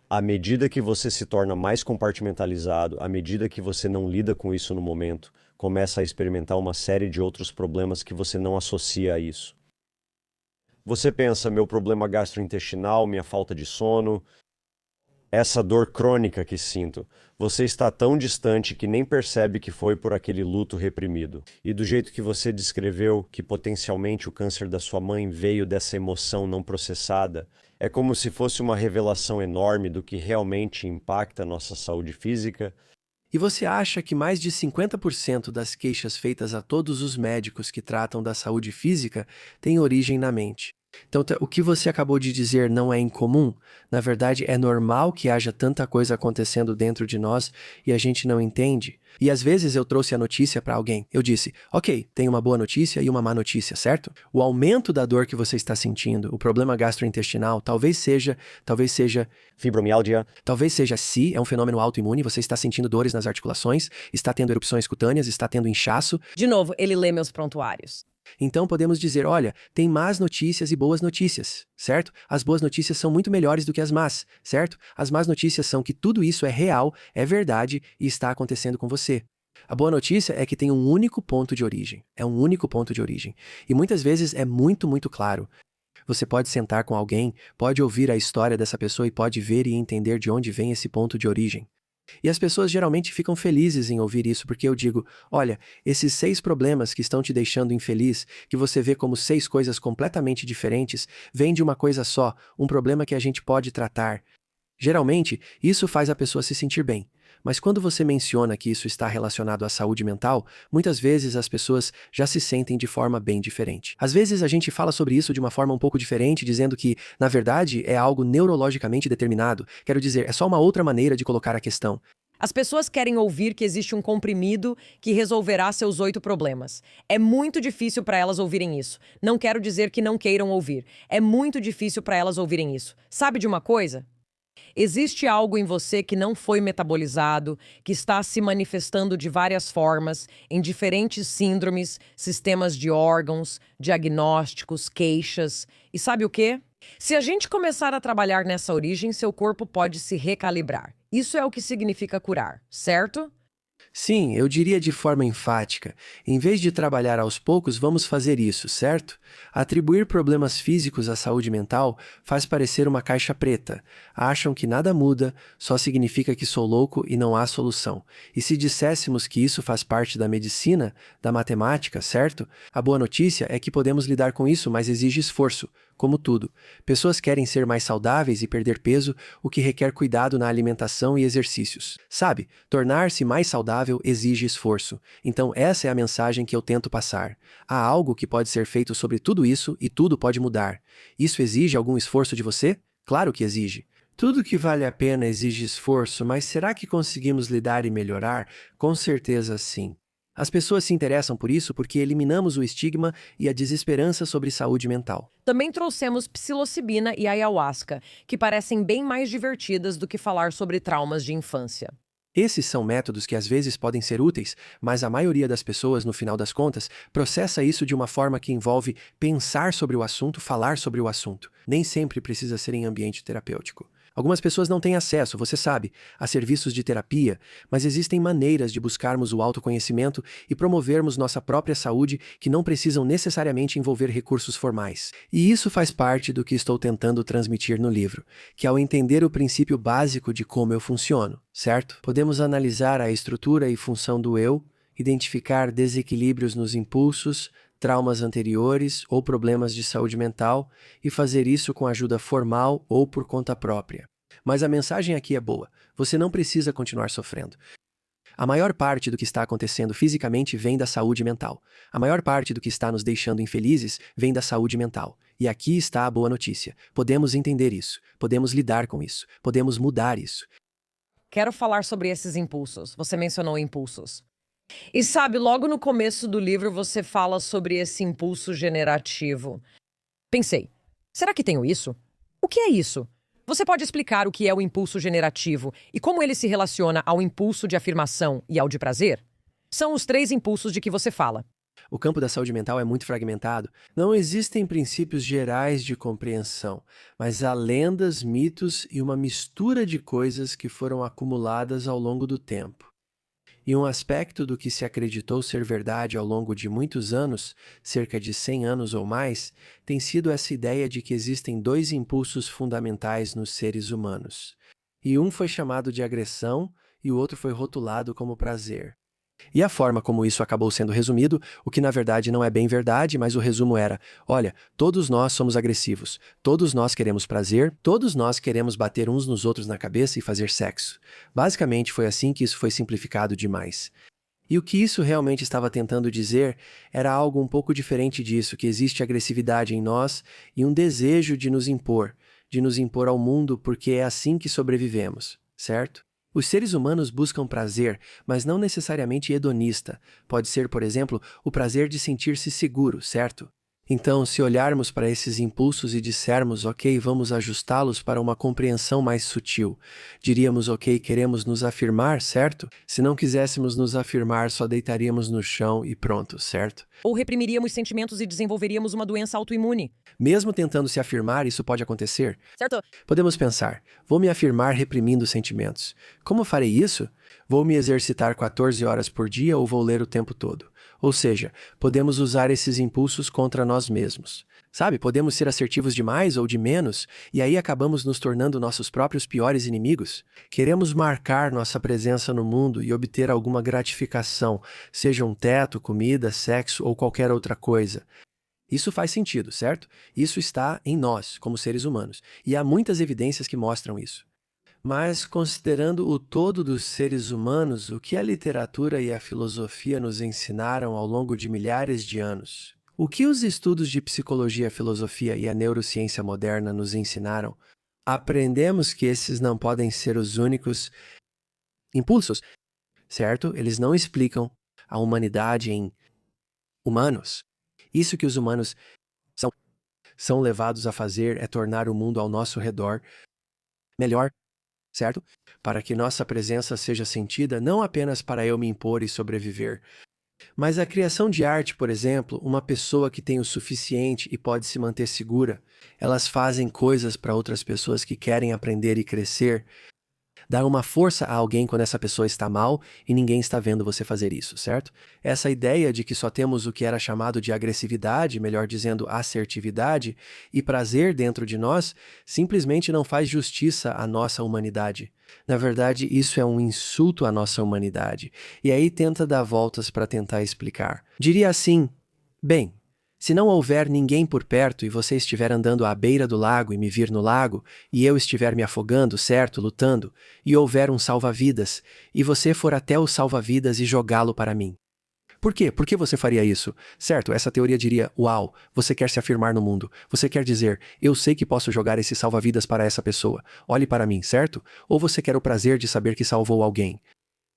à medida que você se torna mais compartimentalizado, à medida que você não lida com isso no momento, começa a experimentar uma série de outros problemas que você não associa a isso. Você pensa, meu problema gastrointestinal, minha falta de sono, essa dor crônica que sinto. Você está tão distante que nem percebe que foi por aquele luto reprimido. E do jeito que você descreveu que potencialmente o câncer da sua mãe veio dessa emoção não processada, é como se fosse uma revelação enorme do que realmente impacta a nossa saúde física. E você acha que mais de 50% das queixas feitas a todos os médicos que tratam da saúde física têm origem na mente. Então, o que você acabou de dizer não é incomum? Na verdade, é normal que haja tanta coisa acontecendo dentro de nós e a gente não entende. E às vezes eu trouxe a notícia para alguém. Eu disse, ok, tem uma boa notícia e uma má notícia, certo? O aumento da dor que você está sentindo, o problema gastrointestinal, talvez seja Fibromialgia. Talvez seja se é um fenômeno autoimune, você está sentindo dores nas articulações, está tendo erupções cutâneas, está tendo inchaço. De novo, ele lê meus prontuários. Então podemos dizer, olha, tem más notícias e boas notícias, certo? As boas notícias são muito melhores do que as más, certo? As más notícias são que tudo isso é real, é verdade e está acontecendo com você. A boa notícia é que tem um único ponto de origem. É um único ponto de origem. E muitas vezes é muito, muito claro. Você pode sentar com alguém, pode ouvir a história dessa pessoa e pode ver e entender de onde vem esse ponto de origem. E as pessoas geralmente ficam felizes em ouvir isso, porque eu digo, olha, esses 6 problemas que estão te deixando infeliz, que você vê como 6 coisas completamente diferentes, vêm de uma coisa só, um problema que a gente pode tratar. Geralmente, isso faz a pessoa se sentir bem. Mas quando você menciona que isso está relacionado à saúde mental, muitas vezes as pessoas já se sentem de forma bem diferente. Às vezes a gente fala sobre isso de uma forma um pouco diferente, dizendo que, na verdade, é algo neurologicamente determinado. Quero dizer, é só uma outra maneira de colocar a questão. As pessoas querem ouvir que existe um comprimido que resolverá seus 8 problemas. É muito difícil para elas ouvirem isso. Não quero dizer que não queiram ouvir. É muito difícil para elas ouvirem isso. Sabe de uma coisa? Existe algo em você que não foi metabolizado, que está se manifestando de várias formas, em diferentes síndromes, sistemas de órgãos, diagnósticos, queixas. E sabe o quê? Se a gente começar a trabalhar nessa origem, seu corpo pode se recalibrar. Isso é o que significa curar, certo? Sim, eu diria de forma enfática. Em vez de trabalhar aos poucos, vamos fazer isso, certo? Atribuir problemas físicos à saúde mental faz parecer uma caixa preta. Acham que nada muda, só significa que sou louco e não há solução. E se disséssemos que isso faz parte da medicina, da matemática, certo? A boa notícia é que podemos lidar com isso, mas exige esforço. Como tudo, pessoas querem ser mais saudáveis e perder peso, o que requer cuidado na alimentação e exercícios. Sabe, tornar-se mais saudável exige esforço. Então essa é a mensagem que eu tento passar. Há algo que pode ser feito sobre tudo isso e tudo pode mudar. Isso exige algum esforço de você? Claro que exige. Tudo que vale a pena exige esforço, mas será que conseguimos lidar e melhorar? Com certeza sim. As pessoas se interessam por isso porque eliminamos o estigma e a desesperança sobre saúde mental. Também trouxemos psilocibina e ayahuasca, que parecem bem mais divertidas do que falar sobre traumas de infância. Esses são métodos que às vezes podem ser úteis, mas a maioria das pessoas, no final das contas, processa isso de uma forma que envolve pensar sobre o assunto, falar sobre o assunto. Nem sempre precisa ser em ambiente terapêutico. Algumas pessoas não têm acesso, você sabe, a serviços de terapia, mas existem maneiras de buscarmos o autoconhecimento e promovermos nossa própria saúde que não precisam necessariamente envolver recursos formais. E isso faz parte do que estou tentando transmitir no livro, que ao entender o princípio básico de como eu funciono, certo? Podemos analisar a estrutura e função do eu, identificar desequilíbrios nos impulsos, traumas anteriores ou problemas de saúde mental e fazer isso com ajuda formal ou por conta própria. Mas a mensagem aqui é boa. Você não precisa continuar sofrendo. A maior parte do que está acontecendo fisicamente vem da saúde mental. A maior parte do que está nos deixando infelizes vem da saúde mental. E aqui está a boa notícia. Podemos entender isso, podemos lidar com isso, podemos mudar isso. Quero falar sobre esses impulsos. Você mencionou impulsos. E sabe, logo no começo do livro você fala sobre esse impulso generativo. Pensei, será que tenho isso? O que é isso? Você pode explicar o que é o impulso generativo e como ele se relaciona ao impulso de afirmação e ao de prazer? São os 3 impulsos de que você fala. O campo da saúde mental é muito fragmentado. Não existem princípios gerais de compreensão, mas há lendas, mitos e uma mistura de coisas que foram acumuladas ao longo do tempo. E um aspecto do que se acreditou ser verdade ao longo de muitos anos, cerca de 100 anos ou mais, tem sido essa ideia de que existem 2 impulsos fundamentais nos seres humanos. E um foi chamado de agressão e o outro foi rotulado como prazer. E a forma como isso acabou sendo resumido, o que na verdade não é bem verdade, mas o resumo era: olha, todos nós somos agressivos, todos nós queremos prazer, todos nós queremos bater uns nos outros na cabeça e fazer sexo. Basicamente foi assim que isso foi simplificado demais. E o que isso realmente estava tentando dizer era algo um pouco diferente disso, que existe agressividade em nós e um desejo de nos impor ao mundo porque é assim que sobrevivemos, certo? Os seres humanos buscam prazer, mas não necessariamente hedonista. Pode ser, por exemplo, o prazer de sentir-se seguro, certo? Então, se olharmos para esses impulsos e dissermos, ok, vamos ajustá-los para uma compreensão mais sutil, diríamos, ok, queremos nos afirmar, certo? Se não quiséssemos nos afirmar, só deitaríamos no chão e pronto, certo? Ou reprimiríamos sentimentos e desenvolveríamos uma doença autoimune. Mesmo tentando se afirmar, isso pode acontecer. Certo? Podemos pensar, vou me afirmar reprimindo sentimentos. Como farei isso? Vou me exercitar 14 horas por dia ou vou ler o tempo todo? Ou seja, podemos usar esses impulsos contra nós mesmos. Sabe, podemos ser assertivos demais ou de menos, e aí acabamos nos tornando nossos próprios piores inimigos. Queremos marcar nossa presença no mundo e obter alguma gratificação, seja um teto, comida, sexo ou qualquer outra coisa. Isso faz sentido, certo? Isso está em nós, como seres humanos, e há muitas evidências que mostram isso. Mas, considerando o todo dos seres humanos, o que a literatura e a filosofia nos ensinaram ao longo de milhares de anos? O que os estudos de psicologia, filosofia e a neurociência moderna nos ensinaram? Aprendemos que esses não podem ser os únicos impulsos, certo? Eles não explicam a humanidade em humanos. Isso que os humanos são levados a fazer é tornar o mundo ao nosso redor melhor, certo? Para que nossa presença seja sentida não apenas para eu me impor e sobreviver, mas a criação de arte, por exemplo, uma pessoa que tem o suficiente e pode se manter segura, elas fazem coisas para outras pessoas que querem aprender e crescer, dar uma força a alguém quando essa pessoa está mal e ninguém está vendo você fazer isso, certo? Essa ideia de que só temos o que era chamado de agressividade, melhor dizendo, assertividade, e prazer dentro de nós, simplesmente não faz justiça à nossa humanidade. Na verdade, isso é um insulto à nossa humanidade. E aí tenta dar voltas para tentar explicar. Diria assim, bem, se não houver ninguém por perto e você estiver andando à beira do lago e me vir no lago, e eu estiver me afogando, certo, lutando, e houver um salva-vidas, e você for até o salva-vidas e jogá-lo para mim. Por quê? Por que você faria isso? Certo, essa teoria diria, uau, você quer se afirmar no mundo. Você quer dizer, eu sei que posso jogar esse salva-vidas para essa pessoa. Olhe para mim, certo? Ou você quer o prazer de saber que salvou alguém?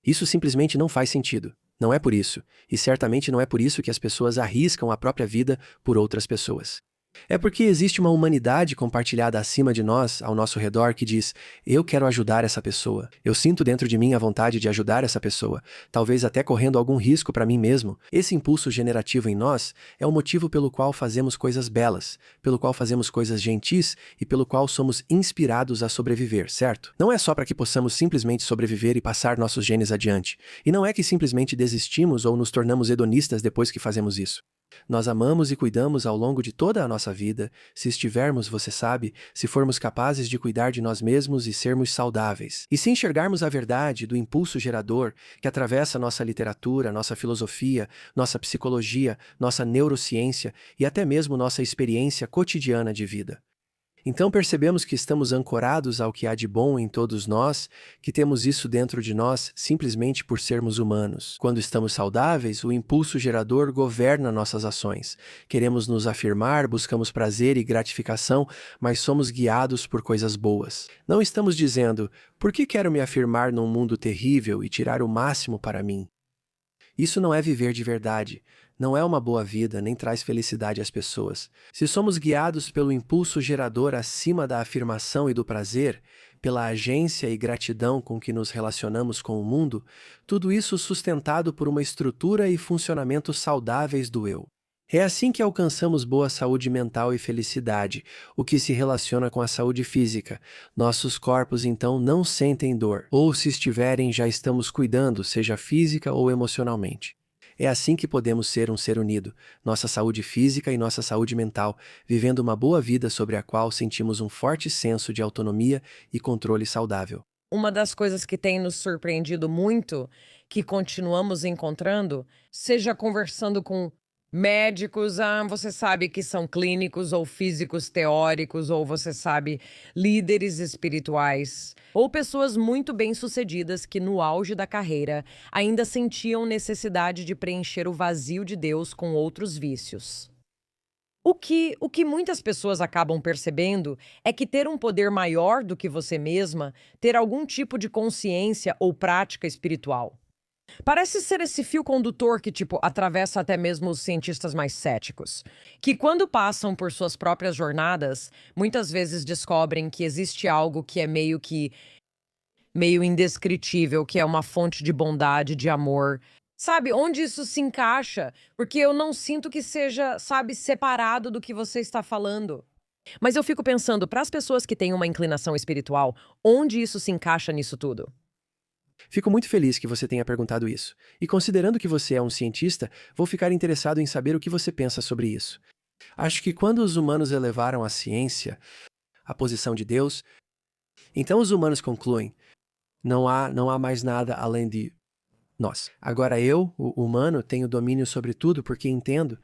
Isso simplesmente não faz sentido. Não é por isso, e certamente não é por isso que as pessoas arriscam a própria vida por outras pessoas. É porque existe uma humanidade compartilhada acima de nós, ao nosso redor, que diz: eu quero ajudar essa pessoa. Eu sinto dentro de mim a vontade de ajudar essa pessoa, talvez até correndo algum risco para mim mesmo. Esse impulso generativo em nós é o motivo pelo qual fazemos coisas belas, pelo qual fazemos coisas gentis e pelo qual somos inspirados a sobreviver, certo? Não é só para que possamos simplesmente sobreviver e passar nossos genes adiante. E não é que simplesmente desistimos ou nos tornamos hedonistas depois que fazemos isso. Nós amamos e cuidamos ao longo de toda a nossa vida, se estivermos, você sabe, se formos capazes de cuidar de nós mesmos e sermos saudáveis. E se enxergarmos a verdade do impulso gerador que atravessa nossa literatura, nossa filosofia, nossa psicologia, nossa neurociência e até mesmo nossa experiência cotidiana de vida. Então percebemos que estamos ancorados ao que há de bom em todos nós, que temos isso dentro de nós simplesmente por sermos humanos. Quando estamos saudáveis, o impulso gerador governa nossas ações. Queremos nos afirmar, buscamos prazer e gratificação, mas somos guiados por coisas boas. Não estamos dizendo: por que quero me afirmar num mundo terrível e tirar o máximo para mim? Isso não é viver de verdade. Não é uma boa vida, nem traz felicidade às pessoas. Se somos guiados pelo impulso gerador acima da afirmação e do prazer, pela agência e gratidão com que nos relacionamos com o mundo, tudo isso sustentado por uma estrutura e funcionamento saudáveis do eu. É assim que alcançamos boa saúde mental e felicidade, o que se relaciona com a saúde física. Nossos corpos então não sentem dor, ou se estiverem já estamos cuidando, seja física ou emocionalmente. É assim que podemos ser um ser unido, nossa saúde física e nossa saúde mental, vivendo uma boa vida sobre a qual sentimos um forte senso de autonomia e controle saudável. Uma das coisas que tem nos surpreendido muito, que continuamos encontrando, seja conversando com médicos, você sabe que são clínicos ou físicos teóricos, ou você sabe, líderes espirituais, ou pessoas muito bem-sucedidas que no auge da carreira ainda sentiam necessidade de preencher o vazio de Deus com outros vícios. O que muitas pessoas acabam percebendo é que ter um poder maior do que você mesma, ter algum tipo de consciência ou prática espiritual. Parece ser esse fio condutor que, atravessa até mesmo os cientistas mais céticos, que quando passam por suas próprias jornadas, muitas vezes descobrem que existe algo que é meio indescritível, que é uma fonte de bondade, de amor. Sabe, onde isso se encaixa? Porque eu não sinto que seja, sabe, separado do que você está falando. Mas eu fico pensando, para as pessoas que têm uma inclinação espiritual, onde isso se encaixa nisso tudo? Fico muito feliz que você tenha perguntado isso. E considerando que você é um cientista, vou ficar interessado em saber o que você pensa sobre isso. Acho que quando os humanos elevaram a ciência à posição de Deus, então os humanos concluem: não há mais nada além de nós. Agora eu, o humano, tenho domínio sobre tudo porque entendo.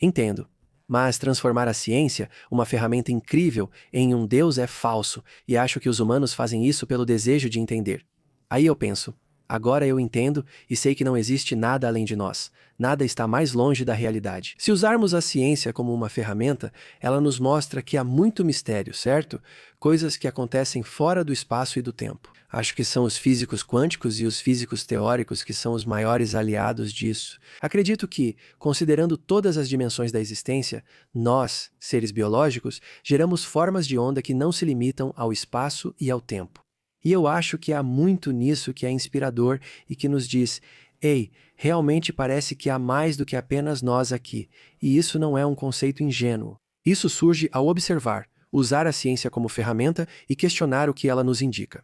Entendo. Mas transformar a ciência, uma ferramenta incrível, em um Deus é falso, e acho que os humanos fazem isso pelo desejo de entender. Aí eu penso: agora eu entendo e sei que não existe nada além de nós. Nada está mais longe da realidade. Se usarmos a ciência como uma ferramenta, ela nos mostra que há muito mistério, certo? Coisas que acontecem fora do espaço e do tempo. Acho que são os físicos quânticos e os físicos teóricos que são os maiores aliados disso. Acredito que, considerando todas as dimensões da existência, nós, seres biológicos, geramos formas de onda que não se limitam ao espaço e ao tempo. E eu acho que há muito nisso que é inspirador e que nos diz: ei, realmente parece que há mais do que apenas nós aqui, e isso não é um conceito ingênuo. Isso surge ao observar, usar a ciência como ferramenta e questionar o que ela nos indica.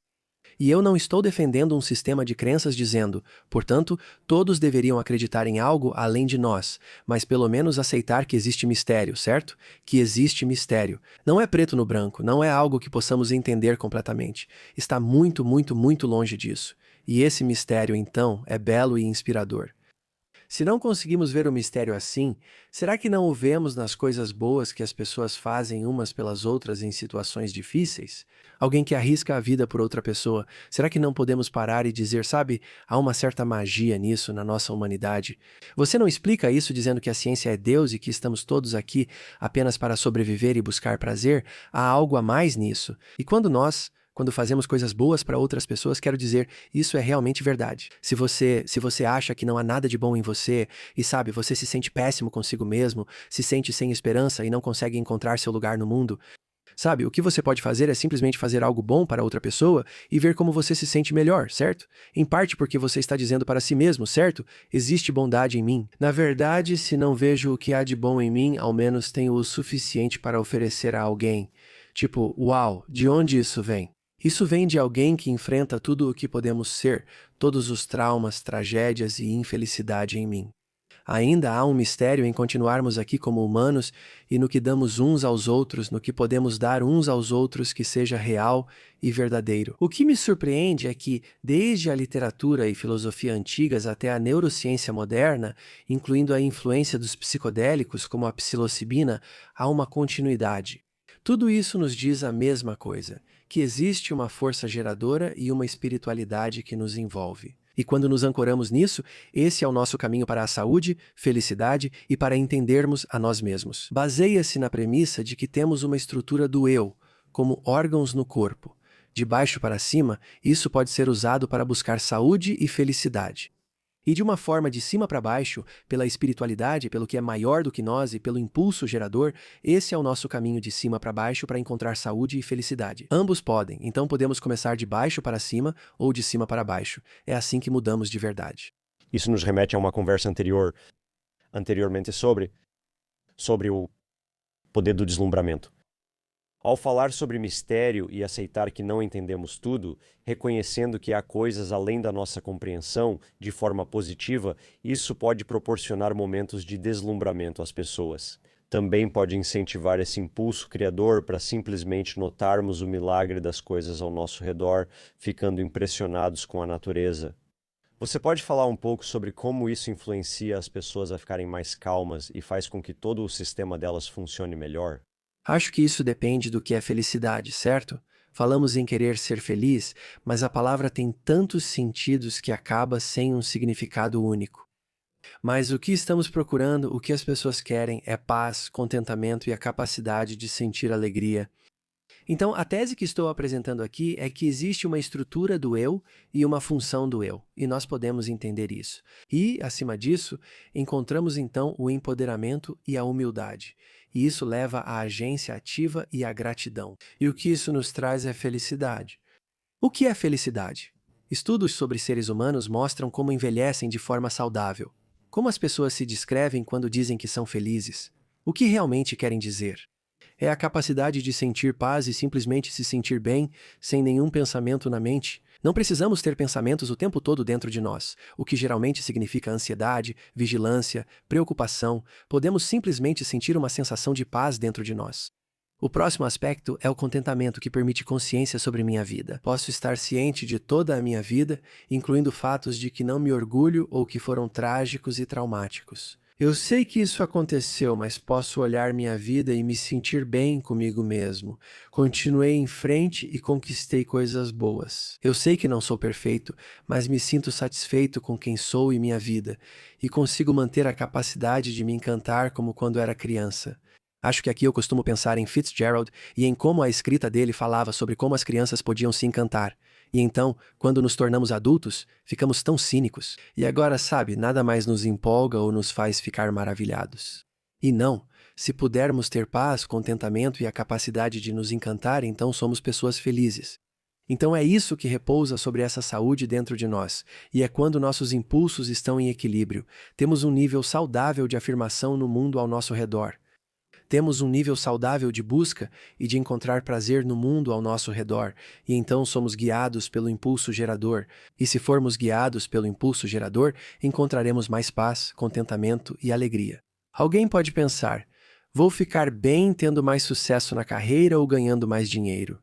E eu não estou defendendo um sistema de crenças dizendo, portanto, todos deveriam acreditar em algo além de nós, mas pelo menos aceitar que existe mistério, certo? Que existe mistério. Não é preto no branco, não é algo que possamos entender completamente. Está muito, muito, muito longe disso. E esse mistério, então, é belo e inspirador. Se não conseguimos ver o mistério assim, será que não o vemos nas coisas boas que as pessoas fazem umas pelas outras em situações difíceis? Alguém que arrisca a vida por outra pessoa, será que não podemos parar e dizer, sabe, há uma certa magia nisso na nossa humanidade? Você não explica isso dizendo que a ciência é Deus e que estamos todos aqui apenas para sobreviver e buscar prazer? Há algo a mais nisso. E quando nós, Quando fazemos coisas boas para outras pessoas, quero dizer, isso é realmente verdade. Se você acha que não há nada de bom em você, e sabe, você se sente péssimo consigo mesmo, se sente sem esperança e não consegue encontrar seu lugar no mundo, sabe, o que você pode fazer é simplesmente fazer algo bom para outra pessoa e ver como você se sente melhor, certo? Em parte porque você está dizendo para si mesmo, certo? Existe bondade em mim. Na verdade, se não vejo o que há de bom em mim, ao menos tenho o suficiente para oferecer a alguém. Tipo, uau, de onde isso vem? Isso vem de alguém que enfrenta tudo o que podemos ser, todos os traumas, tragédias e infelicidade em mim. Ainda há um mistério em continuarmos aqui como humanos e no que damos uns aos outros, no que podemos dar uns aos outros que seja real e verdadeiro. O que me surpreende é que, desde a literatura e filosofia antigas até a neurociência moderna, incluindo a influência dos psicodélicos como a psilocibina, há uma continuidade. Tudo isso nos diz a mesma coisa, que existe uma força geradora e uma espiritualidade que nos envolve. E quando nos ancoramos nisso, esse é o nosso caminho para a saúde, felicidade e para entendermos a nós mesmos. Baseia-se na premissa de que temos uma estrutura do eu, como órgãos no corpo. De baixo para cima, isso pode ser usado para buscar saúde e felicidade. E de uma forma de cima para baixo, pela espiritualidade, pelo que é maior do que nós e pelo impulso gerador, esse é o nosso caminho de cima para baixo para encontrar saúde e felicidade. Ambos podem, então podemos começar de baixo para cima ou de cima para baixo. É assim que mudamos de verdade. Isso nos remete a uma conversa anteriormente sobre o poder do deslumbramento. Ao falar sobre mistério e aceitar que não entendemos tudo, reconhecendo que há coisas além da nossa compreensão, de forma positiva, isso pode proporcionar momentos de deslumbramento às pessoas. Também pode incentivar esse impulso criador para simplesmente notarmos o milagre das coisas ao nosso redor, ficando impressionados com a natureza. Você pode falar um pouco sobre como isso influencia as pessoas a ficarem mais calmas e faz com que todo o sistema delas funcione melhor? Acho que isso depende do que é felicidade, certo? Falamos em querer ser feliz, mas a palavra tem tantos sentidos que acaba sem um significado único. Mas o que estamos procurando, o que as pessoas querem é paz, contentamento e a capacidade de sentir alegria. Então, a tese que estou apresentando aqui é que existe uma estrutura do eu e uma função do eu, e nós podemos entender isso. E, acima disso, encontramos então o empoderamento e a humildade. E isso leva à agência ativa e à gratidão. E o que isso nos traz é felicidade. O que é felicidade? Estudos sobre seres humanos mostram como envelhecem de forma saudável. Como as pessoas se descrevem quando dizem que são felizes. O que realmente querem dizer? É a capacidade de sentir paz e simplesmente se sentir bem, sem nenhum pensamento na mente. Não precisamos ter pensamentos o tempo todo dentro de nós, o que geralmente significa ansiedade, vigilância, preocupação. Podemos simplesmente sentir uma sensação de paz dentro de nós. O próximo aspecto é o contentamento, que permite consciência sobre minha vida. Posso estar ciente de toda a minha vida, incluindo fatos de que não me orgulho ou que foram trágicos e traumáticos. Eu sei que isso aconteceu, mas posso olhar minha vida e me sentir bem comigo mesmo. Continuei em frente e conquistei coisas boas. Eu sei que não sou perfeito, mas me sinto satisfeito com quem sou e minha vida, e consigo manter a capacidade de me encantar como quando era criança. Acho que aqui eu costumo pensar em Fitzgerald e em como a escrita dele falava sobre como as crianças podiam se encantar. E então, quando nos tornamos adultos, ficamos tão cínicos. E agora, sabe, nada mais nos empolga ou nos faz ficar maravilhados. E não, se pudermos ter paz, contentamento e a capacidade de nos encantar, então somos pessoas felizes. Então é isso que repousa sobre essa saúde dentro de nós, e é quando nossos impulsos estão em equilíbrio. Temos um nível saudável de afirmação no mundo ao nosso redor. Temos um nível saudável de busca e de encontrar prazer no mundo ao nosso redor, e então somos guiados pelo impulso gerador. E se formos guiados pelo impulso gerador, encontraremos mais paz, contentamento e alegria. Alguém pode pensar, vou ficar bem tendo mais sucesso na carreira ou ganhando mais dinheiro?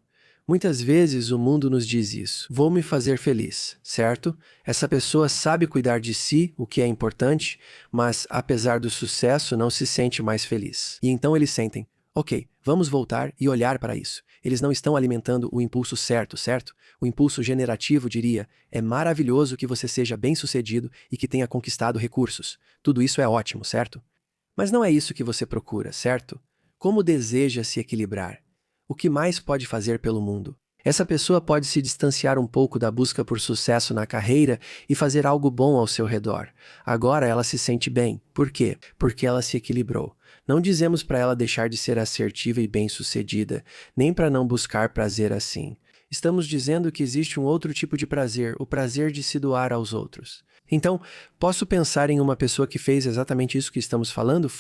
Muitas vezes o mundo nos diz isso. Vou me fazer feliz, certo? Essa pessoa sabe cuidar de si, o que é importante, mas, apesar do sucesso, não se sente mais feliz. E então eles sentem, ok, vamos voltar e olhar para isso. Eles não estão alimentando o impulso certo, certo? O impulso generativo diria, é maravilhoso que você seja bem-sucedido e que tenha conquistado recursos. Tudo isso é ótimo, certo? Mas não é isso que você procura, certo? Como deseja se equilibrar? O que mais pode fazer pelo mundo? Essa pessoa pode se distanciar um pouco da busca por sucesso na carreira e fazer algo bom ao seu redor. Agora ela se sente bem. Por quê? Porque ela se equilibrou. Não dizemos para ela deixar de ser assertiva e bem-sucedida, nem para não buscar prazer assim. Estamos dizendo que existe um outro tipo de prazer, o prazer de se doar aos outros. Então, posso pensar em uma pessoa que fez exatamente isso que estamos falando?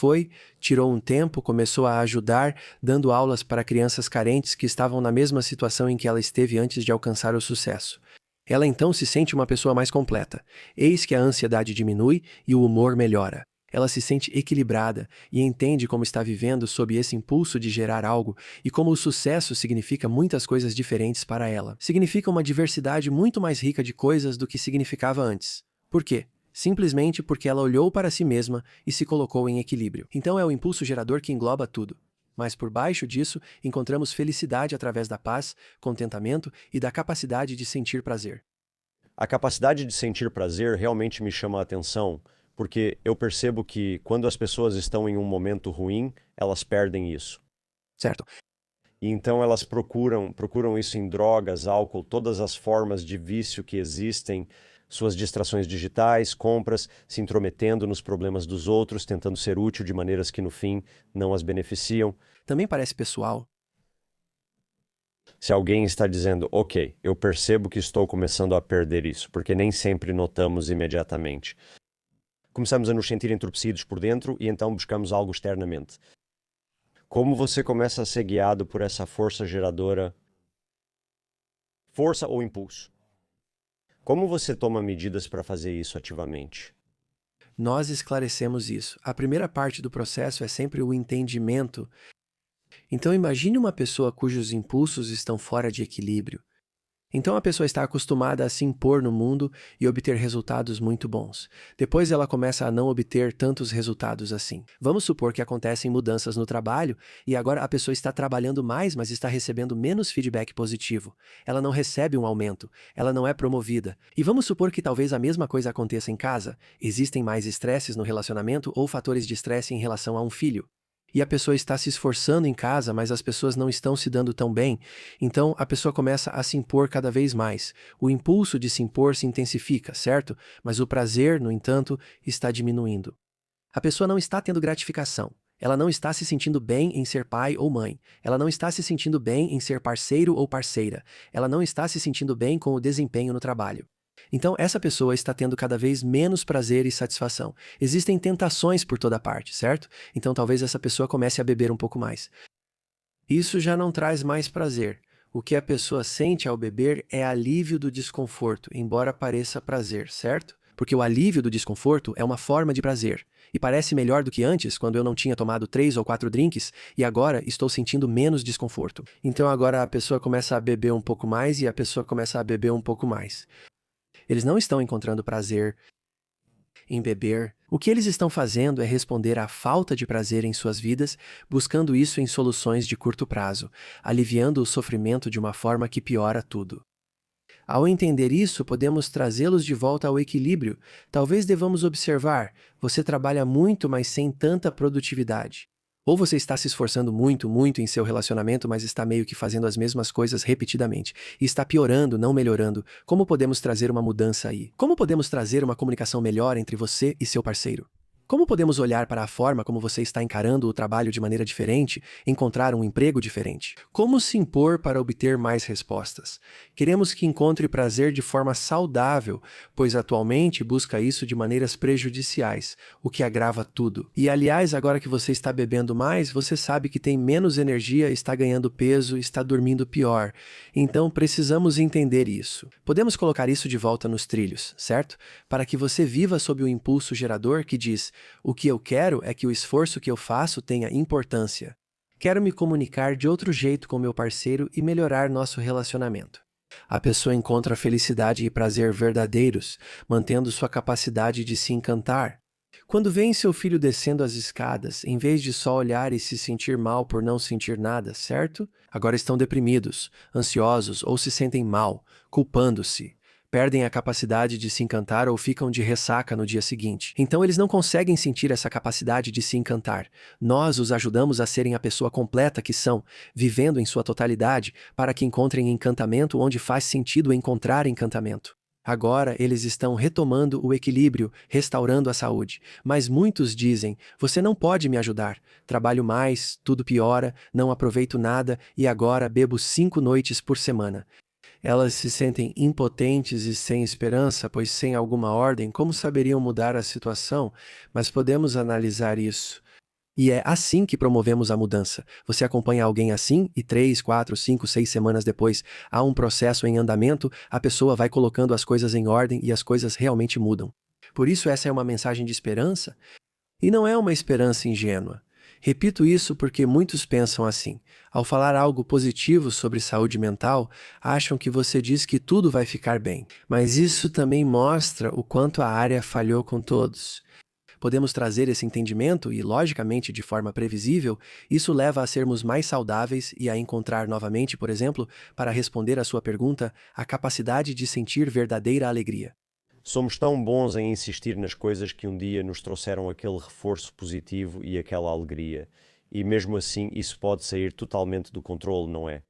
Tirou um tempo, começou a ajudar, dando aulas para crianças carentes que estavam na mesma situação em que ela esteve antes de alcançar o sucesso. Ela então se sente uma pessoa mais completa. Eis que a ansiedade diminui e o humor melhora. Ela se sente equilibrada e entende como está vivendo sob esse impulso de gerar algo e como o sucesso significa muitas coisas diferentes para ela. Significa uma diversidade muito mais rica de coisas do que significava antes. Por quê? Simplesmente porque ela olhou para si mesma e se colocou em equilíbrio. Então é o impulso gerador que engloba tudo. Mas por baixo disso, encontramos felicidade através da paz, contentamento e da capacidade de sentir prazer. A capacidade de sentir prazer realmente me chama a atenção, porque eu percebo que quando as pessoas estão em um momento ruim, elas perdem isso. Certo? E então elas procuram isso em drogas, álcool, todas as formas de vício que existem, suas distrações digitais, compras, se intrometendo nos problemas dos outros, tentando ser útil de maneiras que no fim não as beneficiam. Também parece pessoal. Se alguém está dizendo, ok, eu percebo que estou começando a perder isso, porque nem sempre notamos imediatamente. Começamos a nos sentir entorpecidos por dentro e então buscamos algo externamente. Como você começa a ser guiado por essa força geradora? Força ou impulso? Como você toma medidas para fazer isso ativamente? Nós esclarecemos isso. A primeira parte do processo é sempre o entendimento. Então imagine uma pessoa cujos impulsos estão fora de equilíbrio. Então a pessoa está acostumada a se impor no mundo e obter resultados muito bons. Depois ela começa a não obter tantos resultados assim. Vamos supor que acontecem mudanças no trabalho e agora a pessoa está trabalhando mais, mas está recebendo menos feedback positivo. Ela não recebe um aumento, ela não é promovida. E vamos supor que talvez a mesma coisa aconteça em casa. Existem mais estresses no relacionamento ou fatores de estresse em relação a um filho. E a pessoa está se esforçando em casa, mas as pessoas não estão se dando tão bem, então a pessoa começa a se impor cada vez mais. O impulso de se impor se intensifica, certo? Mas o prazer, no entanto, está diminuindo. A pessoa não está tendo gratificação. Ela não está se sentindo bem em ser pai ou mãe. Ela não está se sentindo bem em ser parceiro ou parceira. Ela não está se sentindo bem com o desempenho no trabalho. Então, essa pessoa está tendo cada vez menos prazer e satisfação. Existem tentações por toda parte, certo? Então, talvez essa pessoa comece a beber um pouco mais. Isso já não traz mais prazer. O que a pessoa sente ao beber é alívio do desconforto, embora pareça prazer, certo? Porque o alívio do desconforto é uma forma de prazer. E parece melhor do que antes, quando eu não tinha tomado 3 ou 4 drinks, e agora estou sentindo menos desconforto. Então agora a pessoa começa a beber um pouco mais e a pessoa começa a beber um pouco mais. Eles não estão encontrando prazer em beber. O que eles estão fazendo é responder à falta de prazer em suas vidas, buscando isso em soluções de curto prazo, aliviando o sofrimento de uma forma que piora tudo. Ao entender isso, podemos trazê-los de volta ao equilíbrio. Talvez devamos observar: você trabalha muito, mas sem tanta produtividade. Ou você está se esforçando muito, muito em seu relacionamento, mas está meio que fazendo as mesmas coisas repetidamente. E está piorando, não melhorando. Como podemos trazer uma mudança aí? Como podemos trazer uma comunicação melhor entre você e seu parceiro? Como podemos olhar para a forma como você está encarando o trabalho de maneira diferente, encontrar um emprego diferente? Como se impor para obter mais respostas? Queremos que encontre prazer de forma saudável, pois atualmente busca isso de maneiras prejudiciais, o que agrava tudo. E aliás, agora que você está bebendo mais, você sabe que tem menos energia, está ganhando peso, está dormindo pior. Então precisamos entender isso. Podemos colocar isso de volta nos trilhos, certo? Para que você viva sob o impulso gerador que diz: o que eu quero é que o esforço que eu faço tenha importância. Quero me comunicar de outro jeito com meu parceiro e melhorar nosso relacionamento. A pessoa encontra felicidade e prazer verdadeiros, mantendo sua capacidade de se encantar. Quando veem seu filho descendo as escadas, em vez de só olhar e se sentir mal por não sentir nada, certo? Agora estão deprimidos, ansiosos ou se sentem mal, culpando-se. perdem a capacidade de se encantar ou ficam de ressaca no dia seguinte. Então eles não conseguem sentir essa capacidade de se encantar. Nós os ajudamos a serem a pessoa completa que são, vivendo em sua totalidade, para que encontrem encantamento onde faz sentido encontrar encantamento. Agora eles estão retomando o equilíbrio, restaurando a saúde. Mas muitos dizem, você não pode me ajudar. Trabalho mais, tudo piora, não aproveito nada e agora bebo 5 noites por semana. Elas se sentem impotentes e sem esperança, pois sem alguma ordem, como saberiam mudar a situação? Mas podemos analisar isso. E é assim que promovemos a mudança. Você acompanha alguém assim e 3, 4, 5, 6 semanas depois, há um processo em andamento, a pessoa vai colocando as coisas em ordem e as coisas realmente mudam. Por isso essa é uma mensagem de esperança? E não é uma esperança ingênua. Repito isso porque muitos pensam assim. Ao falar algo positivo sobre saúde mental, acham que você diz que tudo vai ficar bem. Mas isso também mostra o quanto a área falhou com todos. Podemos trazer esse entendimento e, logicamente, de forma previsível, isso leva a sermos mais saudáveis e a encontrar novamente, por exemplo, para responder à sua pergunta, a capacidade de sentir verdadeira alegria. Somos tão bons em insistir nas coisas que um dia nos trouxeram aquele reforço positivo e aquela alegria. E mesmo assim, isso pode sair totalmente do controle, não é?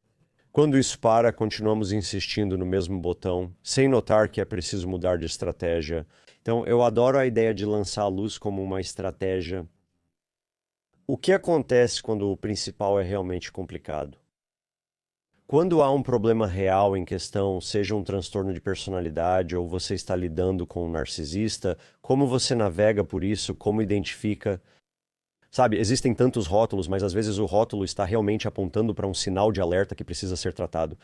Quando isso para, continuamos insistindo no mesmo botão, sem notar que é preciso mudar de estratégia. Então, eu adoro a ideia de lançar a luz como uma estratégia. O que acontece quando o principal é realmente complicado? Quando há um problema real em questão, seja um transtorno de personalidade ou você está lidando com um narcisista, como você navega por isso, como identifica? Sabe, existem tantos rótulos, mas às vezes o rótulo está realmente apontando para um sinal de alerta que precisa ser tratado.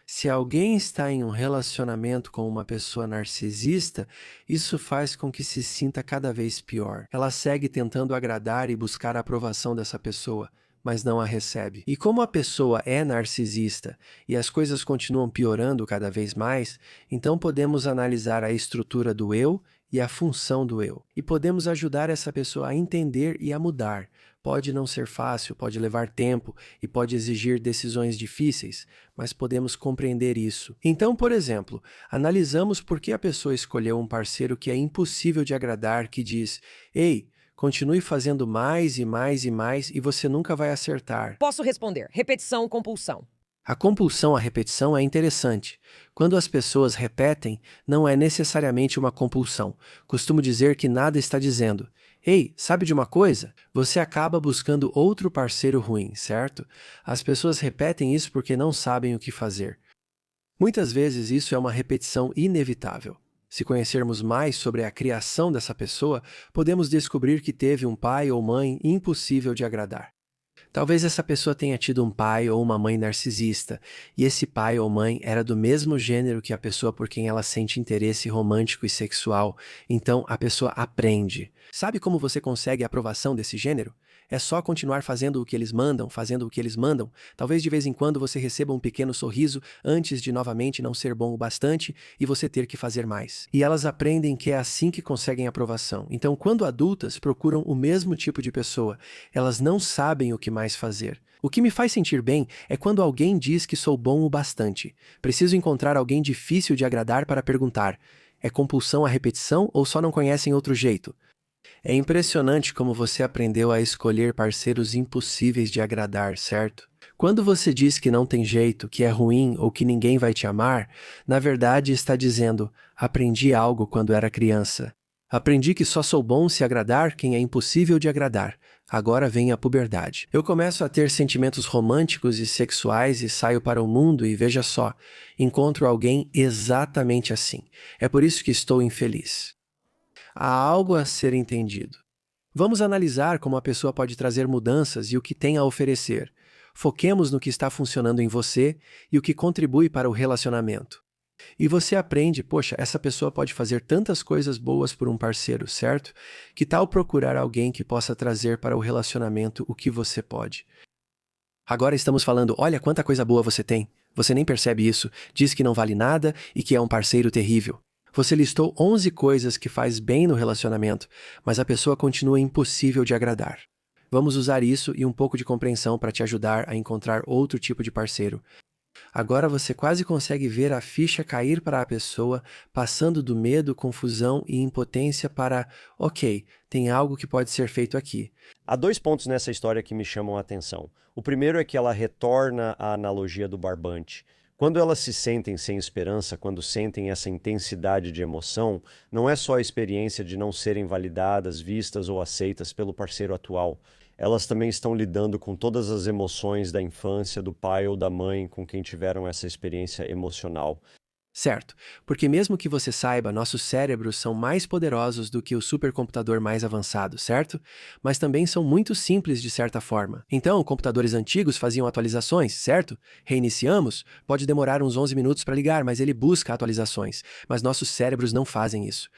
Se alguém está em um relacionamento com uma pessoa narcisista, isso faz com que se sinta cada vez pior. Ela segue tentando agradar e buscar a aprovação dessa pessoa, mas não a recebe. E como a pessoa é narcisista e as coisas continuam piorando cada vez mais, então podemos analisar a estrutura do eu e a função do eu. E podemos ajudar essa pessoa a entender e a mudar. Pode não ser fácil, pode levar tempo e pode exigir decisões difíceis, mas podemos compreender isso. Então, por exemplo, analisamos por que a pessoa escolheu um parceiro que é impossível de agradar, que diz: "Ei, continue fazendo mais e mais e mais e você nunca vai acertar." Posso responder. Repetição, compulsão. A compulsão à repetição é interessante. Quando as pessoas repetem, não é necessariamente uma compulsão. Costumo dizer que nada está dizendo: "Ei, sabe de uma coisa? Você acaba buscando outro parceiro ruim, certo?" As pessoas repetem isso porque não sabem o que fazer. Muitas vezes isso é uma repetição inevitável. Se conhecermos mais sobre a criação dessa pessoa, podemos descobrir que teve um pai ou mãe impossível de agradar. Talvez essa pessoa tenha tido um pai ou uma mãe narcisista, e esse pai ou mãe era do mesmo gênero que a pessoa por quem ela sente interesse romântico e sexual, então a pessoa aprende. Sabe como você consegue a aprovação desse gênero? É só continuar fazendo o que eles mandam, fazendo o que eles mandam. Talvez de vez em quando você receba um pequeno sorriso antes de novamente não ser bom o bastante e você ter que fazer mais. E elas aprendem que é assim que conseguem aprovação. Então, quando adultas procuram o mesmo tipo de pessoa, elas não sabem o que mais fazer. O que me faz sentir bem é quando alguém diz que sou bom o bastante. Preciso encontrar alguém difícil de agradar para perguntar: é compulsão à repetição ou só não conhecem outro jeito? É impressionante como você aprendeu a escolher parceiros impossíveis de agradar, certo? Quando você diz que não tem jeito, que é ruim ou que ninguém vai te amar, na verdade está dizendo: aprendi algo quando era criança. Aprendi que só sou bom se agradar quem é impossível de agradar. Agora vem a puberdade. Eu começo a ter sentimentos românticos e sexuais e saio para o mundo e veja só, encontro alguém exatamente assim. É por isso que estou infeliz. Há algo a ser entendido. Vamos analisar como a pessoa pode trazer mudanças e o que tem a oferecer. Foquemos no que está funcionando em você e o que contribui para o relacionamento. E você aprende, poxa, essa pessoa pode fazer tantas coisas boas por um parceiro, certo? Que tal procurar alguém que possa trazer para o relacionamento o que você pode? Agora estamos falando, olha quanta coisa boa você tem. Você nem percebe isso, diz que não vale nada e que é um parceiro terrível. Você listou 11 coisas que faz bem no relacionamento, mas a pessoa continua impossível de agradar. Vamos usar isso e um pouco de compreensão para te ajudar a encontrar outro tipo de parceiro. Agora você quase consegue ver a ficha cair para a pessoa, passando do medo, confusão e impotência para, ok, tem algo que pode ser feito aqui. Há dois pontos nessa história que me chamam a atenção. O primeiro é que ela retorna à analogia do barbante. Quando elas se sentem sem esperança, quando sentem essa intensidade de emoção, não é só a experiência de não serem validadas, vistas ou aceitas pelo parceiro atual. Elas também estão lidando com todas as emoções da infância, do pai ou da mãe com quem tiveram essa experiência emocional. Certo, porque mesmo que você saiba, nossos cérebros são mais poderosos do que o supercomputador mais avançado, certo? Mas também são muito simples de certa forma. Então, computadores antigos faziam atualizações, certo? Reiniciamos, pode demorar uns 11 minutos para ligar, mas ele busca atualizações. Mas nossos cérebros não fazem isso.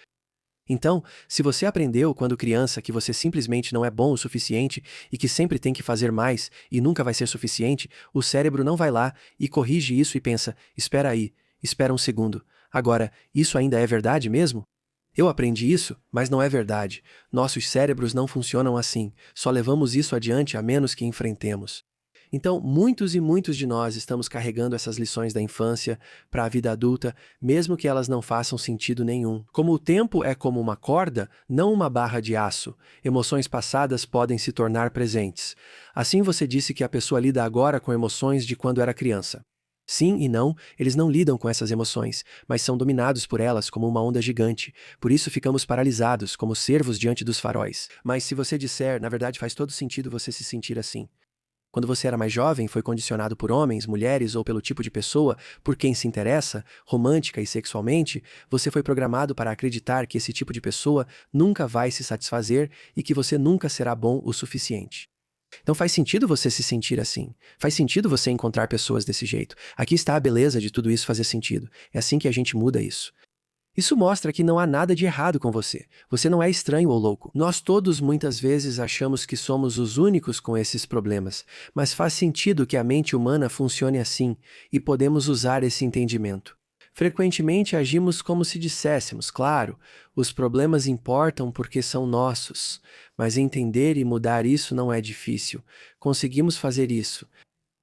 Então, se você aprendeu quando criança que você simplesmente não é bom o suficiente e que sempre tem que fazer mais e nunca vai ser suficiente, o cérebro não vai lá e corrige isso e pensa, espera aí, espera um segundo. Agora, isso ainda é verdade mesmo? Eu aprendi isso, mas não é verdade. Nossos cérebros não funcionam assim. Só levamos isso adiante a menos que enfrentemos. Então, muitos e muitos de nós estamos carregando essas lições da infância para a vida adulta, mesmo que elas não façam sentido nenhum. Como o tempo é como uma corda, não uma barra de aço, emoções passadas podem se tornar presentes. Assim você disse que a pessoa lida agora com emoções de quando era criança. Sim e não, eles não lidam com essas emoções, mas são dominados por elas como uma onda gigante. Por isso ficamos paralisados, como cervos diante dos faróis. Mas se você disser, na verdade faz todo sentido você se sentir assim. Quando você era mais jovem, foi condicionado por homens, mulheres ou pelo tipo de pessoa por quem se interessa, romântica e sexualmente, você foi programado para acreditar que esse tipo de pessoa nunca vai se satisfazer e que você nunca será bom o suficiente. Então faz sentido você se sentir assim. Faz sentido você encontrar pessoas desse jeito. Aqui está a beleza de tudo isso fazer sentido. É assim que a gente muda isso. Isso mostra que não há nada de errado com você. Você não é estranho ou louco. Nós todos muitas vezes achamos que somos os únicos com esses problemas, mas faz sentido que a mente humana funcione assim e podemos usar esse entendimento. Frequentemente agimos como se disséssemos, claro, os problemas importam porque são nossos, mas entender e mudar isso não é difícil. Conseguimos fazer isso.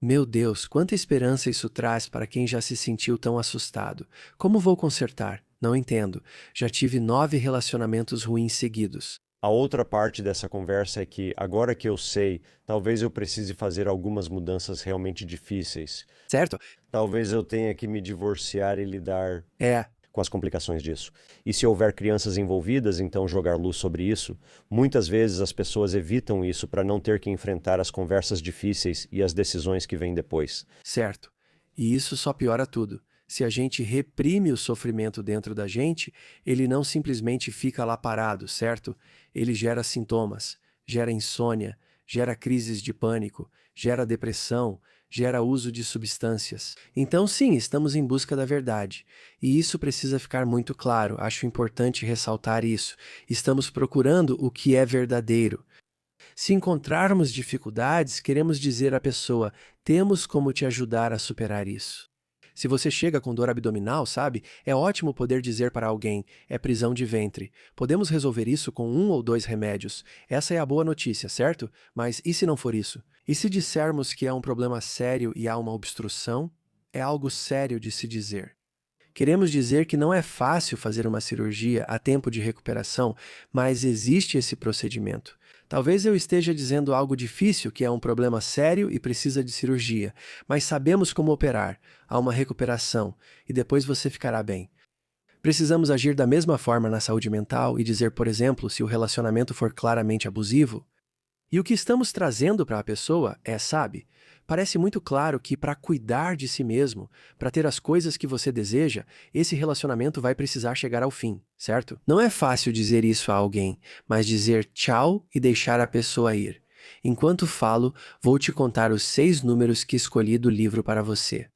Meu Deus, quanta esperança isso traz para quem já se sentiu tão assustado. Como vou consertar? Não entendo. Já tive 9 relacionamentos ruins seguidos. A outra parte dessa conversa é que, agora que eu sei, talvez eu precise fazer algumas mudanças realmente difíceis. Certo? Talvez eu tenha que me divorciar e lidar É. com as complicações disso. E se houver crianças envolvidas, então jogar luz sobre isso. Muitas vezes as pessoas evitam isso para não ter que enfrentar as conversas difíceis e as decisões que vêm depois. Certo. E isso só piora tudo. Se a gente reprime o sofrimento dentro da gente, ele não simplesmente fica lá parado, certo? Ele gera sintomas, gera insônia, gera crises de pânico, gera depressão, gera uso de substâncias. Então, sim, estamos em busca da verdade. E isso precisa ficar muito claro. Acho importante ressaltar isso. Estamos procurando o que é verdadeiro. Se encontrarmos dificuldades, queremos dizer à pessoa, temos como te ajudar a superar isso. Se você chega com dor abdominal, sabe, é ótimo poder dizer para alguém, é prisão de ventre. Podemos resolver isso com 1 ou 2 remédios. Essa é a boa notícia, certo? Mas e se não for isso? E se dissermos que é um problema sério e há uma obstrução? É algo sério de se dizer. Queremos dizer que não é fácil fazer uma cirurgia a tempo de recuperação, mas existe esse procedimento. Talvez eu esteja dizendo algo difícil, que é um problema sério e precisa de cirurgia, mas sabemos como operar. Há uma recuperação e depois você ficará bem. Precisamos agir da mesma forma na saúde mental e dizer, por exemplo, se o relacionamento for claramente abusivo. E o que estamos trazendo para a pessoa é, sabe, parece muito claro que para cuidar de si mesmo, para ter as coisas que você deseja, esse relacionamento vai precisar chegar ao fim, certo? Não é fácil dizer isso a alguém, mas dizer tchau e deixar a pessoa ir. Enquanto falo, vou te contar os 6 números que escolhi do livro para você.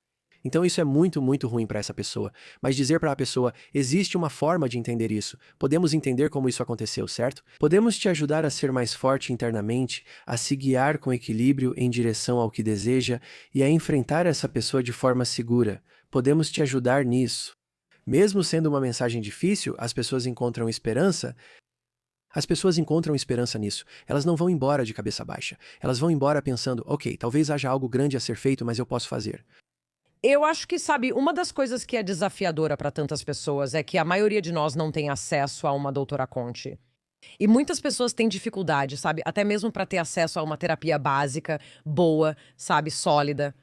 Então isso é muito, muito ruim para essa pessoa. Mas dizer para a pessoa, existe uma forma de entender isso. Podemos entender como isso aconteceu, certo? Podemos te ajudar a ser mais forte internamente, a se guiar com equilíbrio em direção ao que deseja e a enfrentar essa pessoa de forma segura. Podemos te ajudar nisso. Mesmo sendo uma mensagem difícil, as pessoas encontram esperança. As pessoas encontram esperança nisso. Elas não vão embora de cabeça baixa. Elas vão embora pensando, ok, talvez haja algo grande a ser feito, mas eu posso fazer. Eu acho que, sabe, uma das coisas que é desafiadora para tantas pessoas é que a maioria de nós não tem acesso a uma doutora Conte. E muitas pessoas têm dificuldade, sabe, até mesmo para ter acesso a uma terapia básica, boa, sabe, sólida.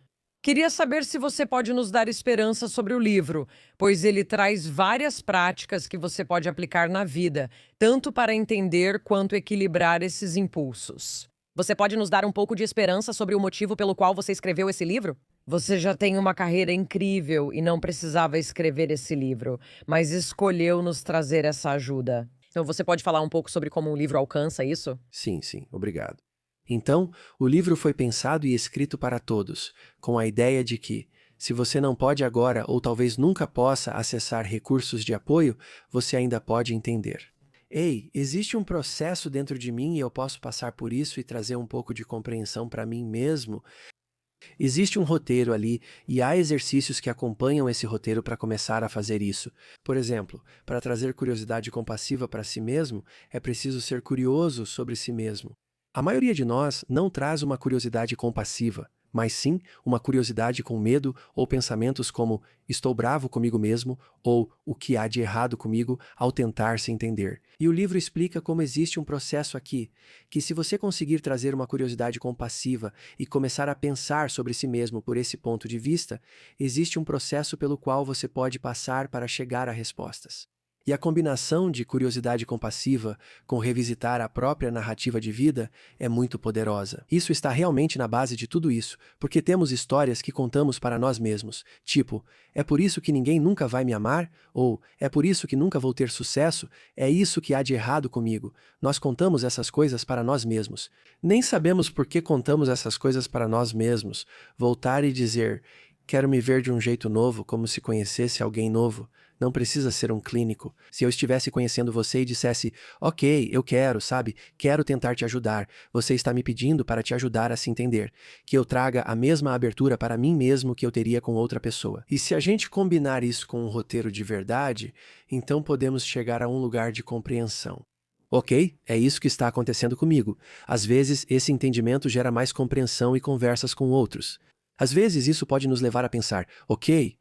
Queria saber se você pode nos dar esperança sobre o livro, pois ele traz várias práticas que você pode aplicar na vida, tanto para entender quanto equilibrar esses impulsos. Você pode nos dar um pouco de esperança sobre o motivo pelo qual você escreveu esse livro? Você já tem uma carreira incrível e não precisava escrever esse livro, mas escolheu nos trazer essa ajuda. Então você pode falar um pouco sobre como o livro alcança isso? Sim, sim, obrigado. Então, o livro foi pensado e escrito para todos, com a ideia de que, se você não pode agora ou talvez nunca possa acessar recursos de apoio, você ainda pode entender. Ei, existe um processo dentro de mim e eu posso passar por isso e trazer um pouco de compreensão para mim mesmo. Existe um roteiro ali e há exercícios que acompanham esse roteiro para começar a fazer isso. Por exemplo, para trazer curiosidade compassiva para si mesmo, é preciso ser curioso sobre si mesmo. A maioria de nós não traz uma curiosidade compassiva, mas sim uma curiosidade com medo ou pensamentos como estou bravo comigo mesmo ou o que há de errado comigo ao tentar se entender. E o livro explica como existe um processo aqui, que se você conseguir trazer uma curiosidade compassiva e começar a pensar sobre si mesmo por esse ponto de vista, existe um processo pelo qual você pode passar para chegar a respostas. E a combinação de curiosidade compassiva com revisitar a própria narrativa de vida é muito poderosa. Isso está realmente na base de tudo isso, porque temos histórias que contamos para nós mesmos, tipo, é por isso que ninguém nunca vai me amar? Ou, é por isso que nunca vou ter sucesso? É isso que há de errado comigo. Nós contamos essas coisas para nós mesmos. Nem sabemos por que contamos essas coisas para nós mesmos. Voltar e dizer, quero me ver de um jeito novo, como se conhecesse alguém novo. Não precisa ser um clínico. Se eu estivesse conhecendo você e dissesse, ok, eu quero, sabe? Quero tentar te ajudar. Você está me pedindo para te ajudar a se entender. Que eu traga a mesma abertura para mim mesmo que eu teria com outra pessoa. E se a gente combinar isso com um roteiro de verdade, então podemos chegar a um lugar de compreensão. Ok, é isso que está acontecendo comigo. Às vezes, esse entendimento gera mais compreensão e conversas com outros. Às vezes isso pode nos levar a pensar, ok,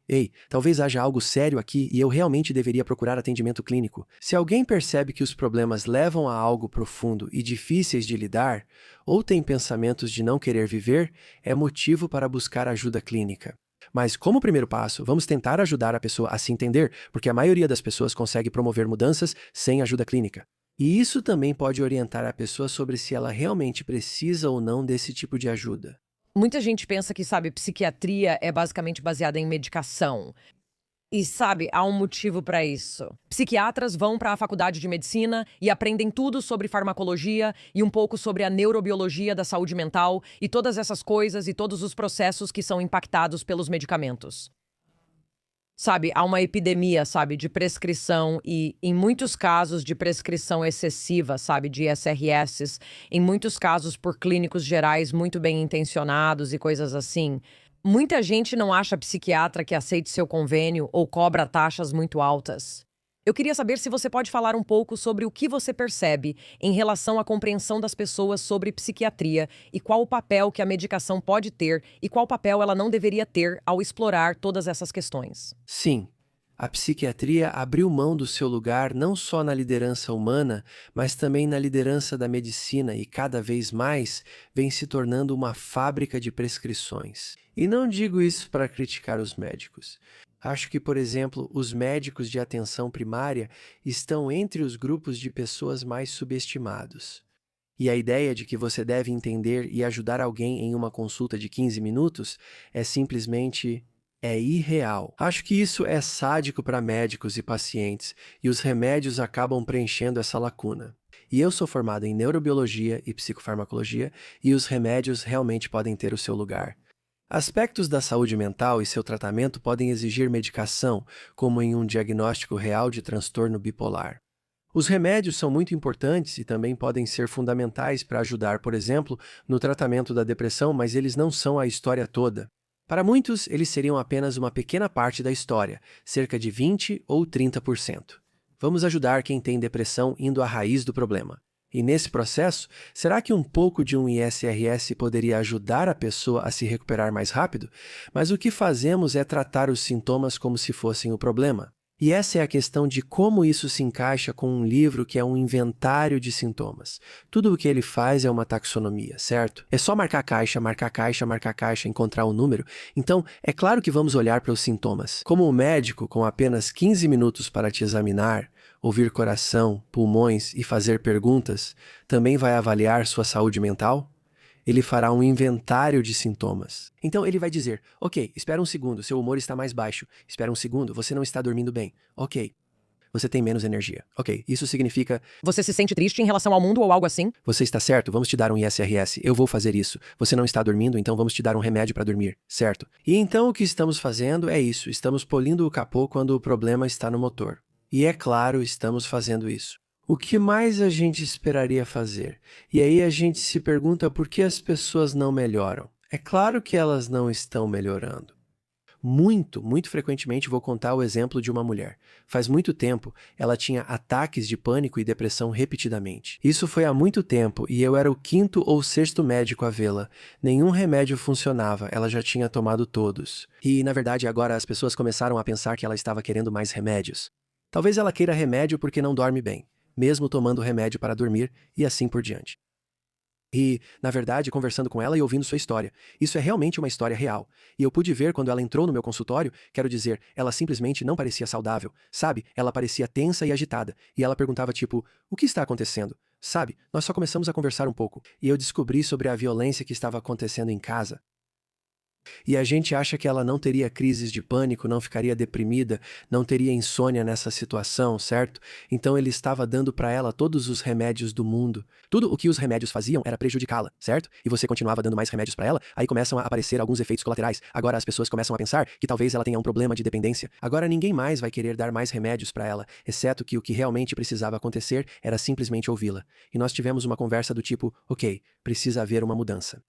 talvez haja algo sério aqui e eu realmente deveria procurar atendimento clínico. Se alguém percebe que os problemas levam a algo profundo e difíceis de lidar, ou tem pensamentos de não querer viver, é motivo para buscar ajuda clínica. Mas como primeiro passo, vamos tentar ajudar a pessoa a se entender, porque a maioria das pessoas consegue promover mudanças sem ajuda clínica. E isso também pode orientar a pessoa sobre se ela realmente precisa ou não desse tipo de ajuda. Muita gente pensa que, sabe, psiquiatria é basicamente baseada em medicação. E, sabe, há um motivo para isso. Psiquiatras vão para a faculdade de medicina e aprendem tudo sobre farmacologia e um pouco sobre a neurobiologia da saúde mental e todas essas coisas e todos os processos que são impactados pelos medicamentos. Sabe, há uma epidemia, sabe, de prescrição e, em muitos casos, de prescrição excessiva, sabe, de SRS, em muitos casos por clínicos gerais muito bem intencionados e coisas assim. Muita gente não acha psiquiatra que aceite seu convênio ou cobra taxas muito altas. Eu queria saber se você pode falar um pouco sobre o que você percebe em relação à compreensão das pessoas sobre psiquiatria e qual o papel que a medicação pode ter e qual papel ela não deveria ter ao explorar todas essas questões. Sim, a psiquiatria abriu mão do seu lugar não só na liderança humana, mas também na liderança da medicina e cada vez mais vem se tornando uma fábrica de prescrições. E não digo isso para criticar os médicos. Acho que, por exemplo, os médicos de atenção primária estão entre os grupos de pessoas mais subestimados. E a ideia de que você deve entender e ajudar alguém em uma consulta de 15 minutos é simplesmente irreal. Acho que isso é sádico para médicos e pacientes, e os remédios acabam preenchendo essa lacuna. E eu sou formado em neurobiologia e psicofarmacologia, e os remédios realmente podem ter o seu lugar. Aspectos da saúde mental e seu tratamento podem exigir medicação, como em um diagnóstico real de transtorno bipolar. Os remédios são muito importantes e também podem ser fundamentais para ajudar, por exemplo, no tratamento da depressão, mas eles não são a história toda. Para muitos, eles seriam apenas uma pequena parte da história, cerca de 20 ou 30%. Vamos ajudar quem tem depressão indo à raiz do problema. E nesse processo, será que um pouco de um ISRS poderia ajudar a pessoa a se recuperar mais rápido? Mas o que fazemos é tratar os sintomas como se fossem o problema. E essa é a questão de como isso se encaixa com um livro que é um inventário de sintomas. Tudo o que ele faz é uma taxonomia, certo? É só marcar caixa, marcar caixa, marcar caixa, encontrar um número. Então, é claro que vamos olhar para os sintomas. Como um médico, com apenas 15 minutos para te examinar, ouvir coração, pulmões e fazer perguntas, também vai avaliar sua saúde mental? Ele fará um inventário de sintomas. Então ele vai dizer, ok, espera um segundo, seu humor está mais baixo. Espera um segundo, você não está dormindo bem. Ok, você tem menos energia. Ok, isso significa... Você se sente triste em relação ao mundo ou algo assim? Você está certo, vamos te dar um ISRS, eu vou fazer isso. Você não está dormindo, então vamos te dar um remédio para dormir, certo? E então o que estamos fazendo é isso, estamos polindo o capô quando o problema está no motor. E é claro, estamos fazendo isso. O que mais a gente esperaria fazer? E aí a gente se pergunta por que as pessoas não melhoram. É claro que elas não estão melhorando. Muito frequentemente vou contar o exemplo de uma mulher. Faz muito tempo, ela tinha ataques de pânico e depressão repetidamente. Isso foi há muito tempo e eu era o 5º ou 6º médico a vê-la. Nenhum remédio funcionava, ela já tinha tomado todos. E, na verdade, agora as pessoas começaram a pensar que ela estava querendo mais remédios. Talvez ela queira remédio porque não dorme bem, mesmo tomando remédio para dormir e assim por diante. E, na verdade, conversando com ela e ouvindo sua história, isso é realmente uma história real. E eu pude ver quando ela entrou no meu consultório, quero dizer, ela simplesmente não parecia saudável, sabe? Ela parecia tensa e agitada. E ela perguntava tipo, o que está acontecendo? Sabe, nós só começamos a conversar um pouco, e eu descobri sobre a violência que estava acontecendo em casa. E a gente acha que ela não teria crises de pânico, não ficaria deprimida, não teria insônia nessa situação, certo? Então ele estava dando para ela todos os remédios do mundo. Tudo o que os remédios faziam era prejudicá-la, certo? E você continuava dando mais remédios para ela, aí começam a aparecer alguns efeitos colaterais. Agora as pessoas começam a pensar que talvez ela tenha um problema de dependência. Agora ninguém mais vai querer dar mais remédios para ela, exceto que o que realmente precisava acontecer era simplesmente ouvi-la. E nós tivemos uma conversa do tipo, ok, precisa haver uma mudança.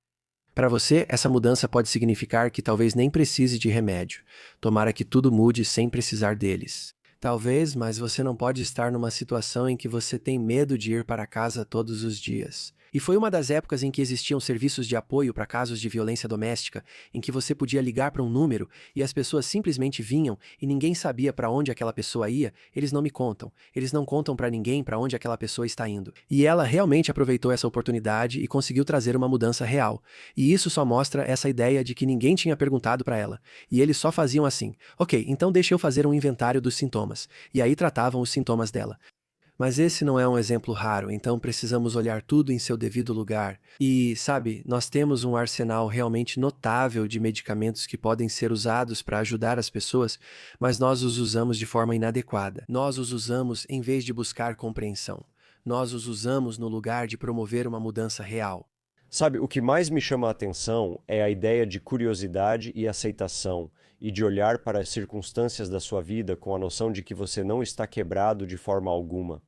Para você, essa mudança pode significar que talvez nem precise de remédio. Tomara que tudo mude sem precisar deles. Talvez, mas você não pode estar numa situação em que você tem medo de ir para casa todos os dias. E foi uma das épocas em que existiam serviços de apoio para casos de violência doméstica, em que você podia ligar para um número e as pessoas simplesmente vinham e ninguém sabia para onde aquela pessoa ia. Eles não me contam. Eles não contam para ninguém para onde aquela pessoa está indo. E ela realmente aproveitou essa oportunidade e conseguiu trazer uma mudança real. E isso só mostra essa ideia de que ninguém tinha perguntado para ela. E eles só faziam assim. Ok, então deixa eu fazer um inventário dos sintomas. E aí tratavam os sintomas dela. Mas esse não é um exemplo raro, então precisamos olhar tudo em seu devido lugar. E, sabe, nós temos um arsenal realmente notável de medicamentos que podem ser usados para ajudar as pessoas, mas nós os usamos de forma inadequada. Nós os usamos em vez de buscar compreensão. Nós os usamos no lugar de promover uma mudança real. Sabe, o que mais me chama a atenção é a ideia de curiosidade e aceitação, e de olhar para as circunstâncias da sua vida com a noção de que você não está quebrado de forma alguma.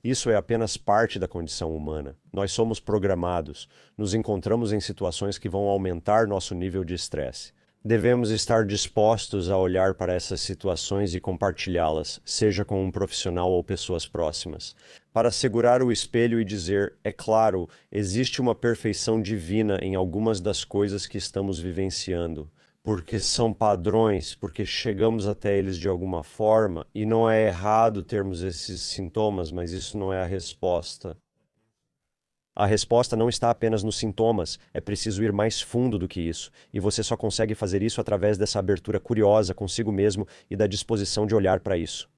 Isso é apenas parte da condição humana. Nós somos programados, nos encontramos em situações que vão aumentar nosso nível de estresse. Devemos estar dispostos a olhar para essas situações e compartilhá-las, seja com um profissional ou pessoas próximas, para segurar o espelho e dizer, é claro, existe uma perfeição divina em algumas das coisas que estamos vivenciando, porque são padrões, porque chegamos até eles de alguma forma, e não é errado termos esses sintomas, mas isso não é a resposta. A resposta não está apenas nos sintomas, é preciso ir mais fundo do que isso, e você só consegue fazer isso através dessa abertura curiosa consigo mesmo e da disposição de olhar para isso.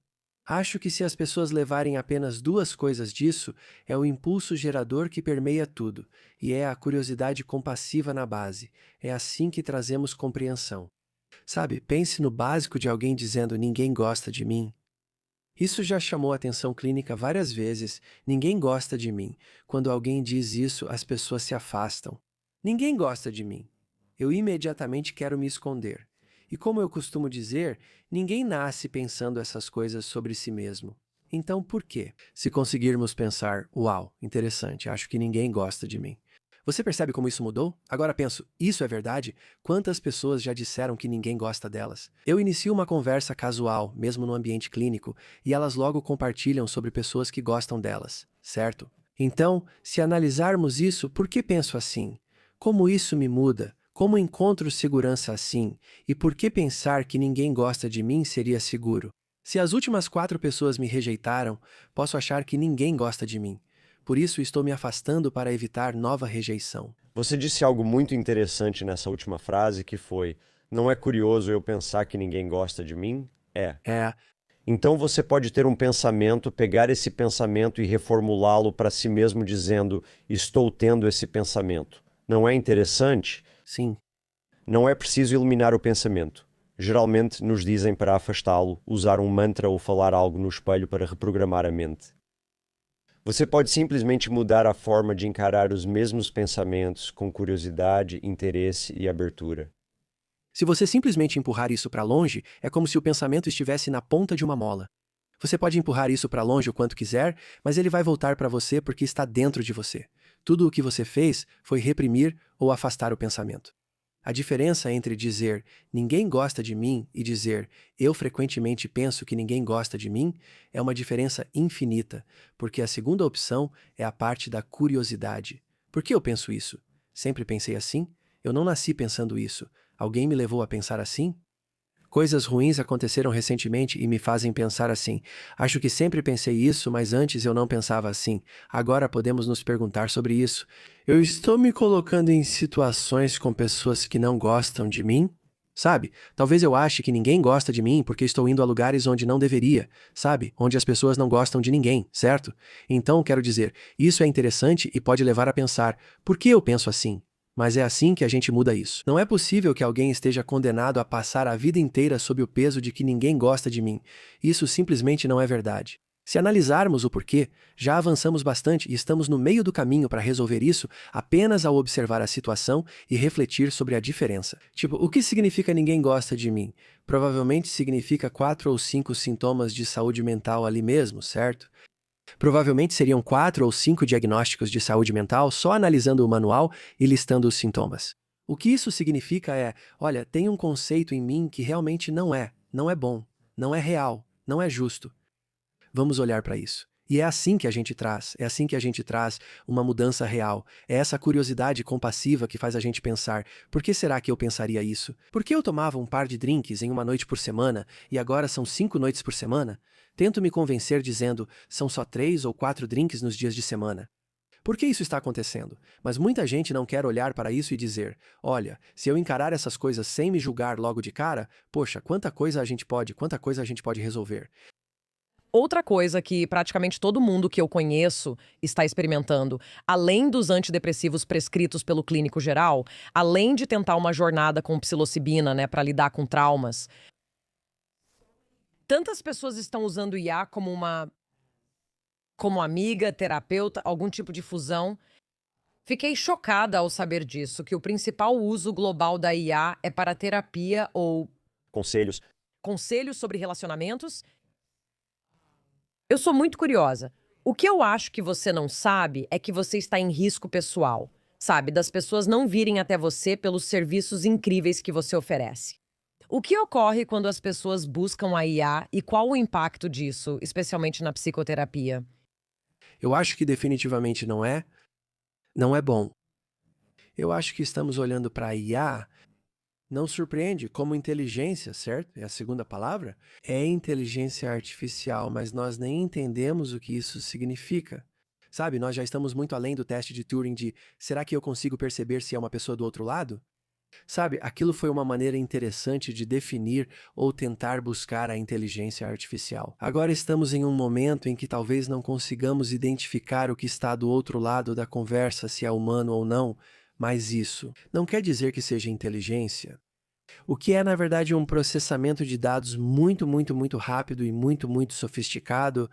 Acho que se as pessoas levarem apenas 2 coisas disso, é o impulso gerador que permeia tudo, e é a curiosidade compassiva na base. É assim que trazemos compreensão. Sabe, pense no básico de alguém dizendo ninguém gosta de mim. Isso já chamou a atenção clínica várias vezes. Ninguém gosta de mim. Quando alguém diz isso, as pessoas se afastam. Ninguém gosta de mim. Eu imediatamente quero me esconder. E como eu costumo dizer, ninguém nasce pensando essas coisas sobre si mesmo. Então, por quê? Se conseguirmos pensar, uau, interessante, acho que ninguém gosta de mim. Você percebe como isso mudou? Agora penso, isso é verdade? Quantas pessoas já disseram que ninguém gosta delas? Eu inicio uma conversa casual, mesmo no ambiente clínico, e elas logo compartilham sobre pessoas que gostam delas, certo? Então, se analisarmos isso, por que penso assim? Como isso me muda? Como encontro segurança assim? E por que pensar que ninguém gosta de mim seria seguro? Se as últimas 4 pessoas me rejeitaram, posso achar que ninguém gosta de mim. Por isso estou me afastando para evitar nova rejeição. Você disse algo muito interessante nessa última frase que foi: não é curioso eu pensar que ninguém gosta de mim? É. É, Então você pode ter um pensamento, pegar esse pensamento e reformulá-lo para si mesmo dizendo: estou tendo esse pensamento. Não é interessante? sim. Não é preciso eliminar o pensamento. Geralmente nos dizem para afastá-lo, usar um mantra ou falar algo no espelho para reprogramar a mente. Você pode simplesmente mudar a forma de encarar os mesmos pensamentos com curiosidade, interesse e abertura. Se você simplesmente empurrar isso para longe, é como se o pensamento estivesse na ponta de uma mola. Você pode empurrar isso para longe o quanto quiser, mas ele vai voltar para você porque está dentro de você. Tudo o que você fez foi reprimir ou afastar o pensamento. A diferença entre dizer ninguém gosta de mim e dizer eu frequentemente penso que ninguém gosta de mim é uma diferença infinita, porque a segunda opção é a parte da curiosidade. Por que eu penso isso? Sempre pensei assim? Eu não nasci pensando isso. Alguém me levou a pensar assim? Coisas ruins aconteceram recentemente e me fazem pensar assim. Acho que sempre pensei isso, mas antes eu não pensava assim. Agora podemos nos perguntar sobre isso. Eu estou me colocando em situações com pessoas que não gostam de mim? Sabe? Talvez eu ache que ninguém gosta de mim porque estou indo a lugares onde não deveria, sabe? Onde as pessoas não gostam de ninguém, certo? Então, quero dizer, isso é interessante e pode levar a pensar: por que eu penso assim? Mas é assim que a gente muda isso. Não é possível que alguém esteja condenado a passar a vida inteira sob o peso de que ninguém gosta de mim. Isso simplesmente não é verdade. Se analisarmos o porquê, já avançamos bastante e estamos no meio do caminho para resolver isso apenas ao observar a situação e refletir sobre a diferença. Tipo, o que significa ninguém gosta de mim? Provavelmente significa 4 ou 5 sintomas de saúde mental ali mesmo, certo? Provavelmente seriam 4 ou 5 diagnósticos de saúde mental só analisando o manual e listando os sintomas. O que isso significa é, olha, tem um conceito em mim que realmente não é bom, não é real, não é justo. Vamos olhar para isso. E é assim que a gente traz uma mudança real. É essa curiosidade compassiva que faz a gente pensar: por que será que eu pensaria isso? Por que eu tomava um par de drinks em uma noite por semana e agora são 5 noites por semana? Tento me convencer dizendo: são só 3 ou 4 drinks nos dias de semana. Por que isso está acontecendo? Mas muita gente não quer olhar para isso e dizer: olha, se eu encarar essas coisas sem me julgar logo de cara, poxa, quanta coisa a gente pode resolver. Outra coisa que praticamente todo mundo que eu conheço está experimentando, além dos antidepressivos prescritos pelo clínico geral, além de tentar uma jornada com psilocibina, né, para lidar com traumas, tantas pessoas estão usando o IA como amiga, terapeuta, algum tipo de fusão. Fiquei chocada ao saber disso, que o principal uso global da IA é para terapia ou Conselhos. conselhos sobre relacionamentos. Eu sou muito curiosa. O que eu acho que você não sabe é que você está em risco pessoal, sabe? Das pessoas não virem até você pelos serviços incríveis que você oferece. O que ocorre quando as pessoas buscam a IA e qual o impacto disso, especialmente na psicoterapia? Eu acho que definitivamente não é bom. Eu acho que estamos olhando para a IA. Não surpreende, como inteligência, certo? É a segunda palavra? É inteligência artificial, mas nós nem entendemos o que isso significa. Sabe, nós já estamos muito além do teste de Turing de será que eu consigo perceber se é uma pessoa do outro lado? Sabe, aquilo foi uma maneira interessante de definir ou tentar buscar a inteligência artificial. Agora estamos em um momento em que talvez não consigamos identificar o que está do outro lado da conversa, se é humano ou não, mas isso não quer dizer que seja inteligência. O que é, na verdade, um processamento de dados muito, muito, muito rápido e muito, muito sofisticado,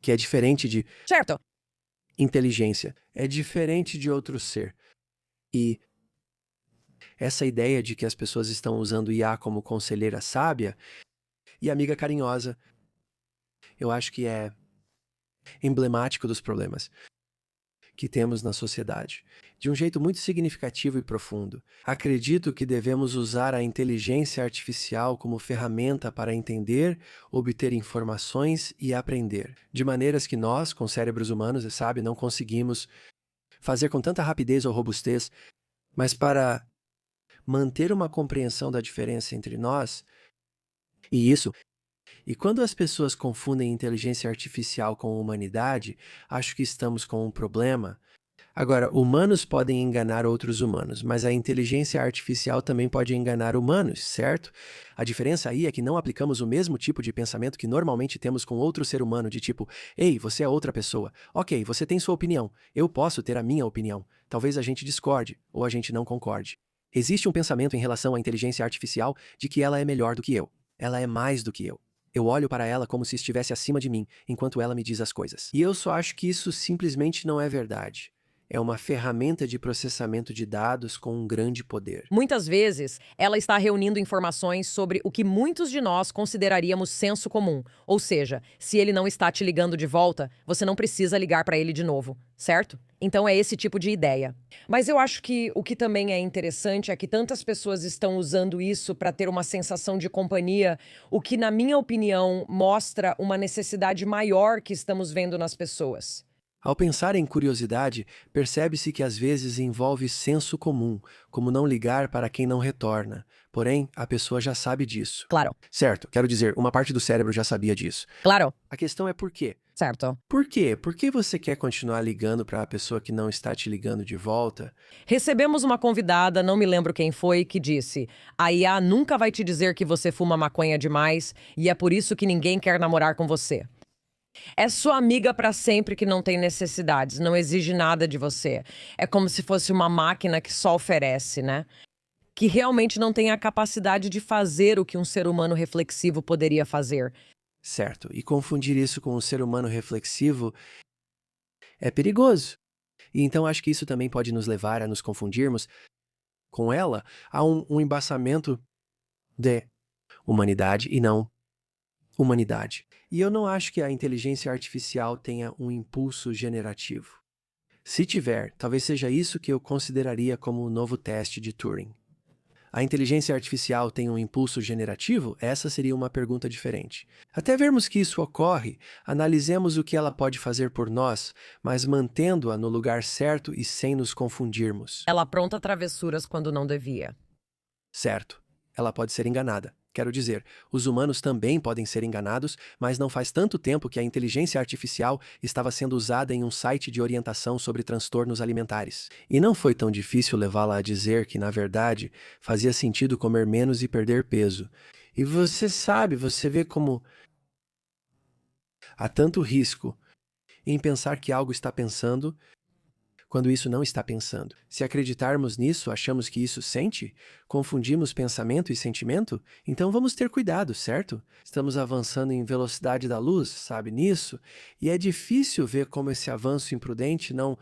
que é diferente de Certo. inteligência, é diferente de outro ser. E essa ideia de que as pessoas estão usando IA como conselheira sábia e amiga carinhosa, eu acho que é emblemático dos problemas que temos na sociedade, de um jeito muito significativo e profundo. Acredito que devemos usar a inteligência artificial como ferramenta para entender, obter informações e aprender, de maneiras que nós, com cérebros humanos, sabe, não conseguimos fazer com tanta rapidez ou robustez, mas para manter uma compreensão da diferença entre nós e isso. E quando as pessoas confundem inteligência artificial com humanidade, acho que estamos com um problema. Agora, humanos podem enganar outros humanos, mas a inteligência artificial também pode enganar humanos, certo? A diferença aí é que não aplicamos o mesmo tipo de pensamento que normalmente temos com outro ser humano, de tipo, ei, você é outra pessoa. Ok, você tem sua opinião. Eu posso ter a minha opinião. Talvez a gente discorde, ou a gente não concorde. Existe um pensamento em relação à inteligência artificial de que ela é melhor do que eu. Ela é mais do que eu. Eu olho para ela como se estivesse acima de mim, enquanto ela me diz as coisas. E eu só acho que isso simplesmente não é verdade. É uma ferramenta de processamento de dados com um grande poder. Muitas vezes, ela está reunindo informações sobre o que muitos de nós consideraríamos senso comum. Ou seja, se ele não está te ligando de volta, você não precisa ligar para ele de novo, certo? Então é esse tipo de ideia. Mas eu acho que o que também é interessante é que tantas pessoas estão usando isso para ter uma sensação de companhia, o que, na minha opinião, mostra uma necessidade maior que estamos vendo nas pessoas. Ao pensar em curiosidade, percebe-se que às vezes envolve senso comum, como não ligar para quem não retorna. Porém, a pessoa já sabe disso. Claro, Certo, quero dizer, uma parte do cérebro já sabia disso. claro, A questão é por quê? certo. Por quê? Por que você quer continuar ligando para a pessoa que não está te ligando de volta? Recebemos uma convidada, não me lembro quem foi, que disse: a IA nunca vai te dizer que você fuma maconha demais e é por isso que ninguém quer namorar com você. É sua amiga para sempre que não tem necessidades, não exige nada de você. É como se fosse uma máquina que só oferece, né? Que realmente não tem a capacidade de fazer o que um ser humano reflexivo poderia fazer. Certo, e confundir isso com um ser humano reflexivo é perigoso. E então acho que isso também pode nos levar a nos confundirmos com ela a um embaçamento de humanidade e não humanidade. E eu não acho que a inteligência artificial tenha um impulso generativo. Se tiver, talvez seja isso que eu consideraria como o novo teste de Turing. A inteligência artificial tem um impulso generativo? Essa seria uma pergunta diferente. Até vermos que isso ocorre, analisemos o que ela pode fazer por nós, mas mantendo-a no lugar certo e sem nos confundirmos. Ela apronta travessuras quando não devia. Certo, ela pode ser enganada. Quero dizer, os humanos também podem ser enganados, mas não faz tanto tempo que a inteligência artificial estava sendo usada em um site de orientação sobre transtornos alimentares. E não foi tão difícil levá-la a dizer que, na verdade, fazia sentido comer menos e perder peso. E você sabe, você vê como há tanto risco em pensar que algo está pensando quando isso não está pensando. Se acreditarmos nisso, achamos que isso sente? Confundimos pensamento e sentimento? Então vamos ter cuidado, certo? Estamos avançando em velocidade da luz, sabe, nisso? E é difícil ver como esse avanço imprudente não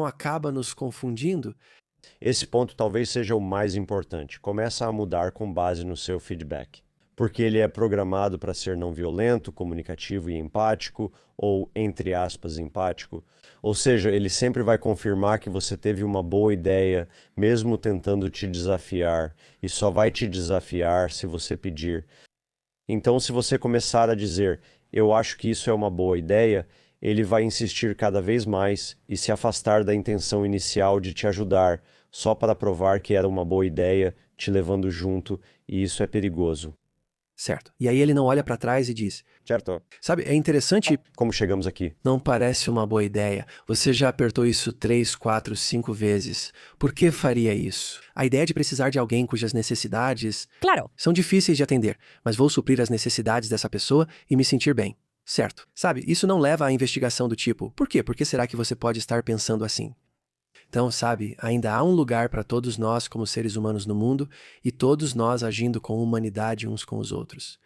acaba nos confundindo. Esse ponto talvez seja o mais importante. Começa a mudar com base no seu feedback. Porque ele é programado para ser não violento, comunicativo e empático, ou, entre aspas, empático. Ou seja, ele sempre vai confirmar que você teve uma boa ideia, mesmo tentando te desafiar, e só vai te desafiar se você pedir. Então, se você começar a dizer, eu acho que isso é uma boa ideia, ele vai insistir cada vez mais e se afastar da intenção inicial de te ajudar, só para provar que era uma boa ideia, te levando junto, e isso é perigoso. Certo. E aí ele não olha para trás e diz, Certo? sabe, é interessante, Como chegamos aqui? não parece uma boa ideia. Você já apertou isso 3, 4, 5 vezes. Por que faria isso? A ideia de precisar de alguém cujas necessidades Claro, são difíceis de atender, mas vou suprir as necessidades dessa pessoa e me sentir bem. Certo. Sabe, isso não leva à investigação do tipo, por quê? Por que será que você pode estar pensando assim? Então, sabe, ainda há um lugar para todos nós como seres humanos no mundo e todos nós agindo com humanidade uns com os outros.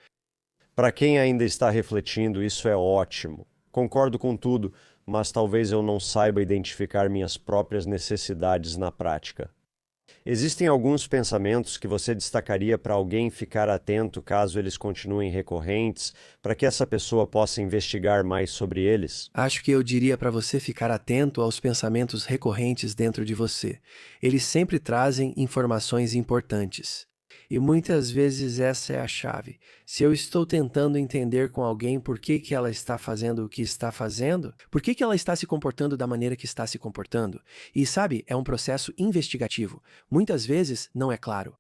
Para quem ainda está refletindo, isso é ótimo. Concordo com tudo, mas talvez eu não saiba identificar minhas próprias necessidades na prática. Existem alguns pensamentos que você destacaria para alguém ficar atento caso eles continuem recorrentes, para que essa pessoa possa investigar mais sobre eles? Acho que eu diria para você ficar atento aos pensamentos recorrentes dentro de você. Eles sempre trazem informações importantes. E muitas vezes essa é a chave. Se eu estou tentando entender com alguém por que que ela está fazendo o que está fazendo, por que que ela está se comportando da maneira que está se comportando, e sabe, é um processo investigativo. Muitas vezes não é claro.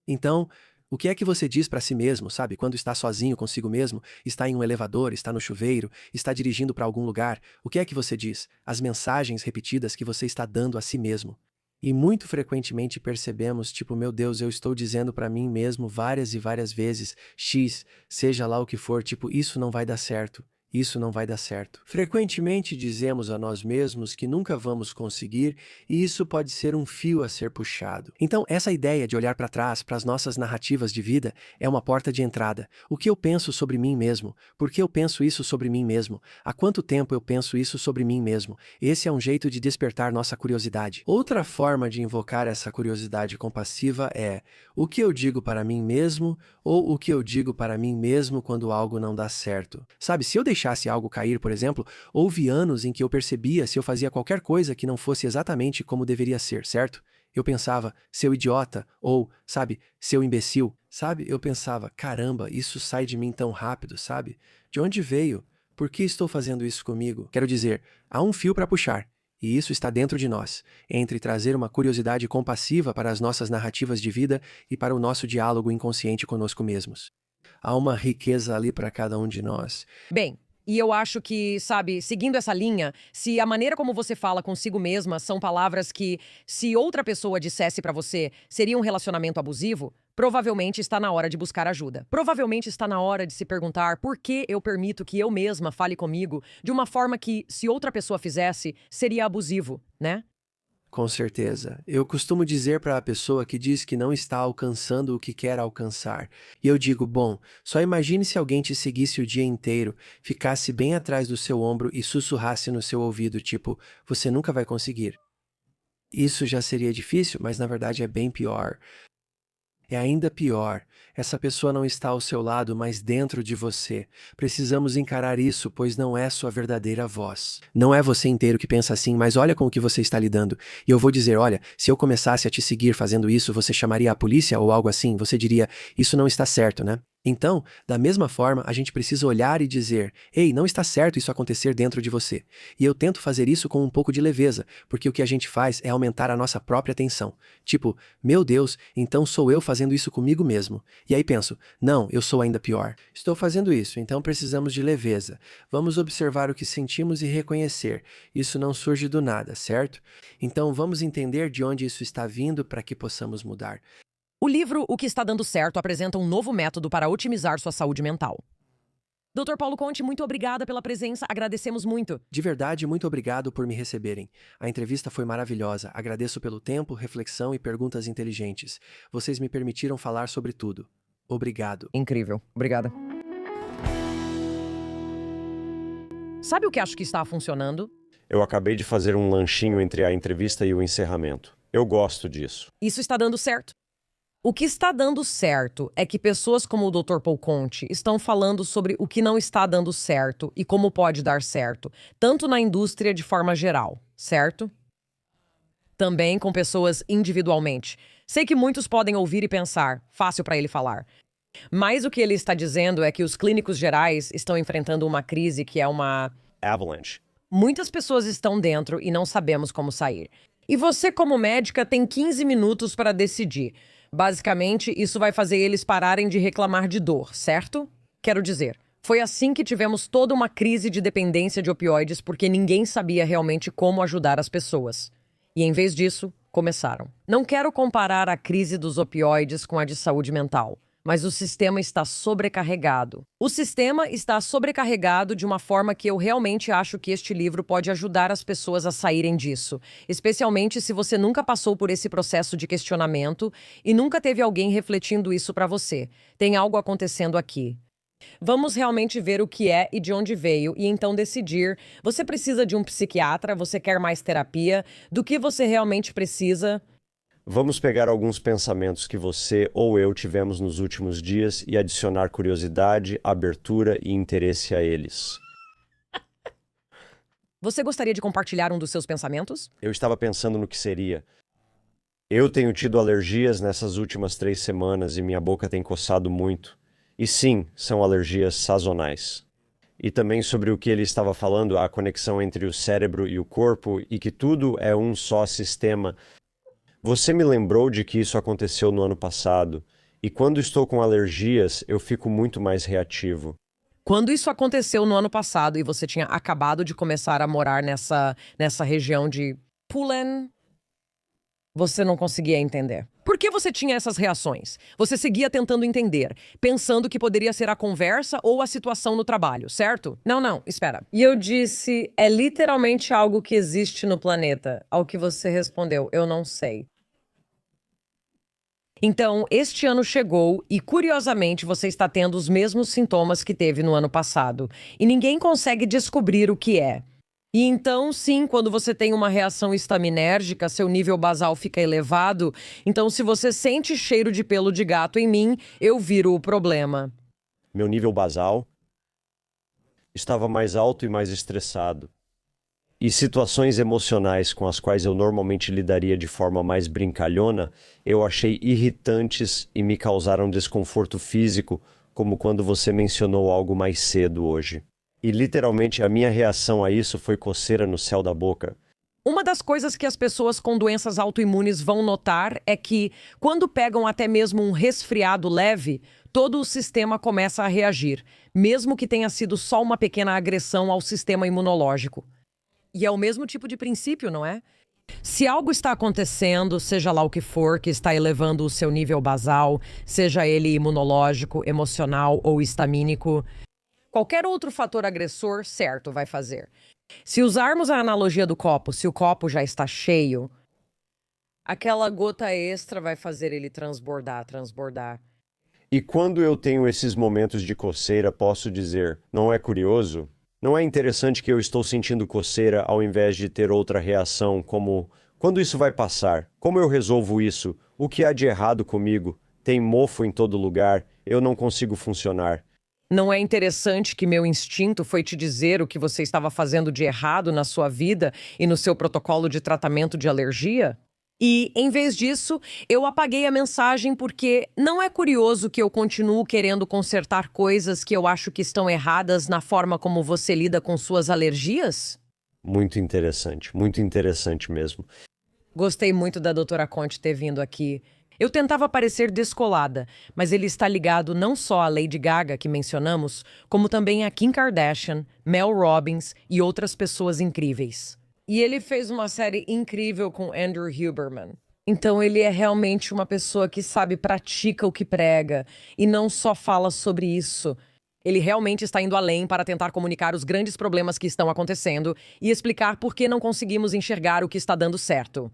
Então, o que é que você diz para si mesmo, sabe? Quando está sozinho consigo mesmo, está em um elevador, está no chuveiro, está dirigindo para algum lugar, o que é que você diz? As mensagens repetidas que você está dando a si mesmo. E muito frequentemente percebemos, tipo, meu Deus, eu estou dizendo para mim mesmo várias e várias vezes, X, seja lá o que for, tipo, isso não vai dar certo. Isso não vai dar certo. Frequentemente dizemos a nós mesmos que nunca vamos conseguir e isso pode ser um fio a ser puxado. Então, essa ideia de olhar para trás, para as nossas narrativas de vida, é uma porta de entrada. O que eu penso sobre mim mesmo? Por que eu penso isso sobre mim mesmo? Há quanto tempo eu penso isso sobre mim mesmo? Esse é um jeito de despertar nossa curiosidade. Outra forma de invocar essa curiosidade compassiva é o que eu digo para mim mesmo ou o que eu digo para mim mesmo quando algo não dá certo. Sabe, se eu deixasse algo cair, por exemplo, houve anos em que eu percebia se eu fazia qualquer coisa que não fosse exatamente como deveria ser, certo? Eu pensava, seu idiota, ou, sabe, seu imbecil, sabe? Eu pensava, caramba, isso sai de mim tão rápido, sabe? De onde veio? Por que estou fazendo isso comigo? Quero dizer, há um fio para puxar. E isso está dentro de nós, entre trazer uma curiosidade compassiva para as nossas narrativas de vida e para o nosso diálogo inconsciente conosco mesmos. Há uma riqueza ali para cada um de nós. Bem, e eu acho que, sabe, seguindo essa linha, se a maneira como você fala consigo mesma são palavras que, se outra pessoa dissesse pra você, seria um relacionamento abusivo, provavelmente está na hora de buscar ajuda. Provavelmente está na hora de se perguntar por que eu permito que eu mesma fale comigo de uma forma que, se outra pessoa fizesse, seria abusivo, né? Com certeza. Eu costumo dizer para a pessoa que diz que não está alcançando o que quer alcançar. E eu digo, bom, só imagine se alguém te seguisse o dia inteiro, ficasse bem atrás do seu ombro e sussurrasse no seu ouvido, tipo, você nunca vai conseguir. Isso já seria difícil, mas na verdade é bem pior. É ainda pior. Essa pessoa não está ao seu lado, mas dentro de você. Precisamos encarar isso, pois não é sua verdadeira voz. Não é você inteiro que pensa assim, mas olha com o que você está lidando. E eu vou dizer, olha, se eu começasse a te seguir fazendo isso, você chamaria a polícia ou algo assim? Você diria, isso não está certo, né? Então, da mesma forma, a gente precisa olhar e dizer, ei, não está certo isso acontecer dentro de você. E eu tento fazer isso com um pouco de leveza, porque o que a gente faz é aumentar a nossa própria tensão. Tipo, meu Deus, então sou eu fazendo isso comigo mesmo. E aí penso, não, eu sou ainda pior. Estou fazendo isso, então precisamos de leveza. Vamos observar o que sentimos e reconhecer. Isso não surge do nada, certo? Então vamos entender de onde isso está vindo para que possamos mudar. O livro O que está dando certo apresenta um novo método para otimizar sua saúde mental. Dr. Paulo Conte, muito obrigada pela presença, agradecemos muito. De verdade, muito obrigado por me receberem. A entrevista foi maravilhosa. Agradeço pelo tempo, reflexão e perguntas inteligentes. Vocês me permitiram falar sobre tudo. Obrigado. Incrível, obrigada. Sabe o que acho que está funcionando? Eu acabei de fazer um lanchinho entre a entrevista e o encerramento. Eu gosto disso. Isso está dando certo. O que está dando certo é que pessoas como o Dr. Paul Conte estão falando sobre o que não está dando certo e como pode dar certo, tanto na indústria de forma geral, certo? Também com pessoas individualmente. Sei que muitos podem ouvir e pensar, fácil para ele falar. Mas o que ele está dizendo é que os clínicos gerais estão enfrentando uma crise que é uma Avalanche. Muitas pessoas estão dentro e não sabemos como sair. E você, como médica, tem 15 minutos para decidir. Basicamente, isso vai fazer eles pararem de reclamar de dor, certo? Quero dizer, foi assim que tivemos toda uma crise de dependência de opioides porque ninguém sabia realmente como ajudar as pessoas. E em vez disso, começaram. Não quero comparar a crise dos opioides com a de saúde mental, mas o sistema está sobrecarregado. O sistema está sobrecarregado de uma forma que eu realmente acho que este livro pode ajudar as pessoas a saírem disso, especialmente se você nunca passou por esse processo de questionamento e nunca teve alguém refletindo isso para você. Tem algo acontecendo aqui. Vamos realmente ver o que é e de onde veio e então decidir, você precisa de um psiquiatra, você quer mais terapia, do que você realmente precisa. Vamos pegar alguns pensamentos que você ou eu tivemos nos últimos dias e adicionar curiosidade, abertura e interesse a eles. Você gostaria de compartilhar um dos seus pensamentos? Eu estava pensando no que seria. Eu tenho tido alergias nessas últimas 3 semanas e minha boca tem coçado muito. E sim, são alergias sazonais. E também sobre o que ele estava falando, a conexão entre o cérebro e o corpo e que tudo é um só sistema. Você me lembrou de que isso aconteceu no ano passado. E quando estou com alergias, eu fico muito mais reativo. Quando isso aconteceu no ano passado e você tinha acabado de começar a morar nessa região de Pulen, você não conseguia entender. Por que você tinha essas reações? Você seguia tentando entender, pensando que poderia ser a conversa ou a situação no trabalho, certo? Não, espera. E eu disse, é literalmente algo que existe no planeta. Ao que você respondeu, eu não sei. Então, este ano chegou e, curiosamente, você está tendo os mesmos sintomas que teve no ano passado. E ninguém consegue descobrir o que é. E então, sim, quando você tem uma reação histaminérgica, seu nível basal fica elevado. Então, se você sente cheiro de pelo de gato em mim, eu viro o problema. Meu nível basal estava mais alto e mais estressado. E situações emocionais com as quais eu normalmente lidaria de forma mais brincalhona, eu achei irritantes e me causaram desconforto físico, como quando você mencionou algo mais cedo hoje. E literalmente a minha reação a isso foi coceira no céu da boca. Uma das coisas que as pessoas com doenças autoimunes vão notar é que, quando pegam até mesmo um resfriado leve, todo o sistema começa a reagir, mesmo que tenha sido só uma pequena agressão ao sistema imunológico. E é o mesmo tipo de princípio, não é? Se algo está acontecendo, seja lá o que for, que está elevando o seu nível basal, seja ele imunológico, emocional ou histamínico, qualquer outro fator agressor, certo, vai fazer. Se usarmos a analogia do copo, se o copo já está cheio, aquela gota extra vai fazer ele transbordar. E quando eu tenho esses momentos de coceira, posso dizer, não é curioso? Não é interessante que eu estou sentindo coceira ao invés de ter outra reação, como quando isso vai passar? Como eu resolvo isso? O que há de errado comigo? Tem mofo em todo lugar, eu não consigo funcionar. Não é interessante que meu instinto foi te dizer o que você estava fazendo de errado na sua vida e no seu protocolo de tratamento de alergia? E, em vez disso, eu apaguei a mensagem porque não é curioso que eu continuo querendo consertar coisas que eu acho que estão erradas na forma como você lida com suas alergias? Muito interessante mesmo. Gostei muito da doutora Conte ter vindo aqui. Eu tentava parecer descolada, mas ele está ligado não só à Lady Gaga, que mencionamos, como também a Kim Kardashian, Mel Robbins e outras pessoas incríveis. E ele fez uma série incrível com Andrew Huberman. Então ele é realmente uma pessoa que pratica o que prega e não só fala sobre isso. Ele realmente está indo além para tentar comunicar os grandes problemas que estão acontecendo e explicar por que não conseguimos enxergar o que está dando certo.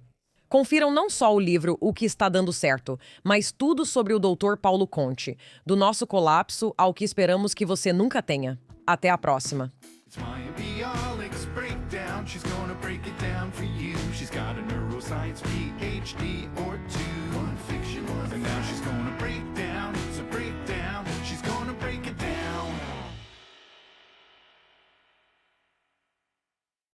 Confiram não só o livro O que está dando certo, mas tudo sobre o Dr. Paulo Conte, do nosso colapso ao que esperamos que você nunca tenha. Até a próxima. It's my Bialix breakdown. She's gonna break it down for you. She's got a neuroscience PhD or two.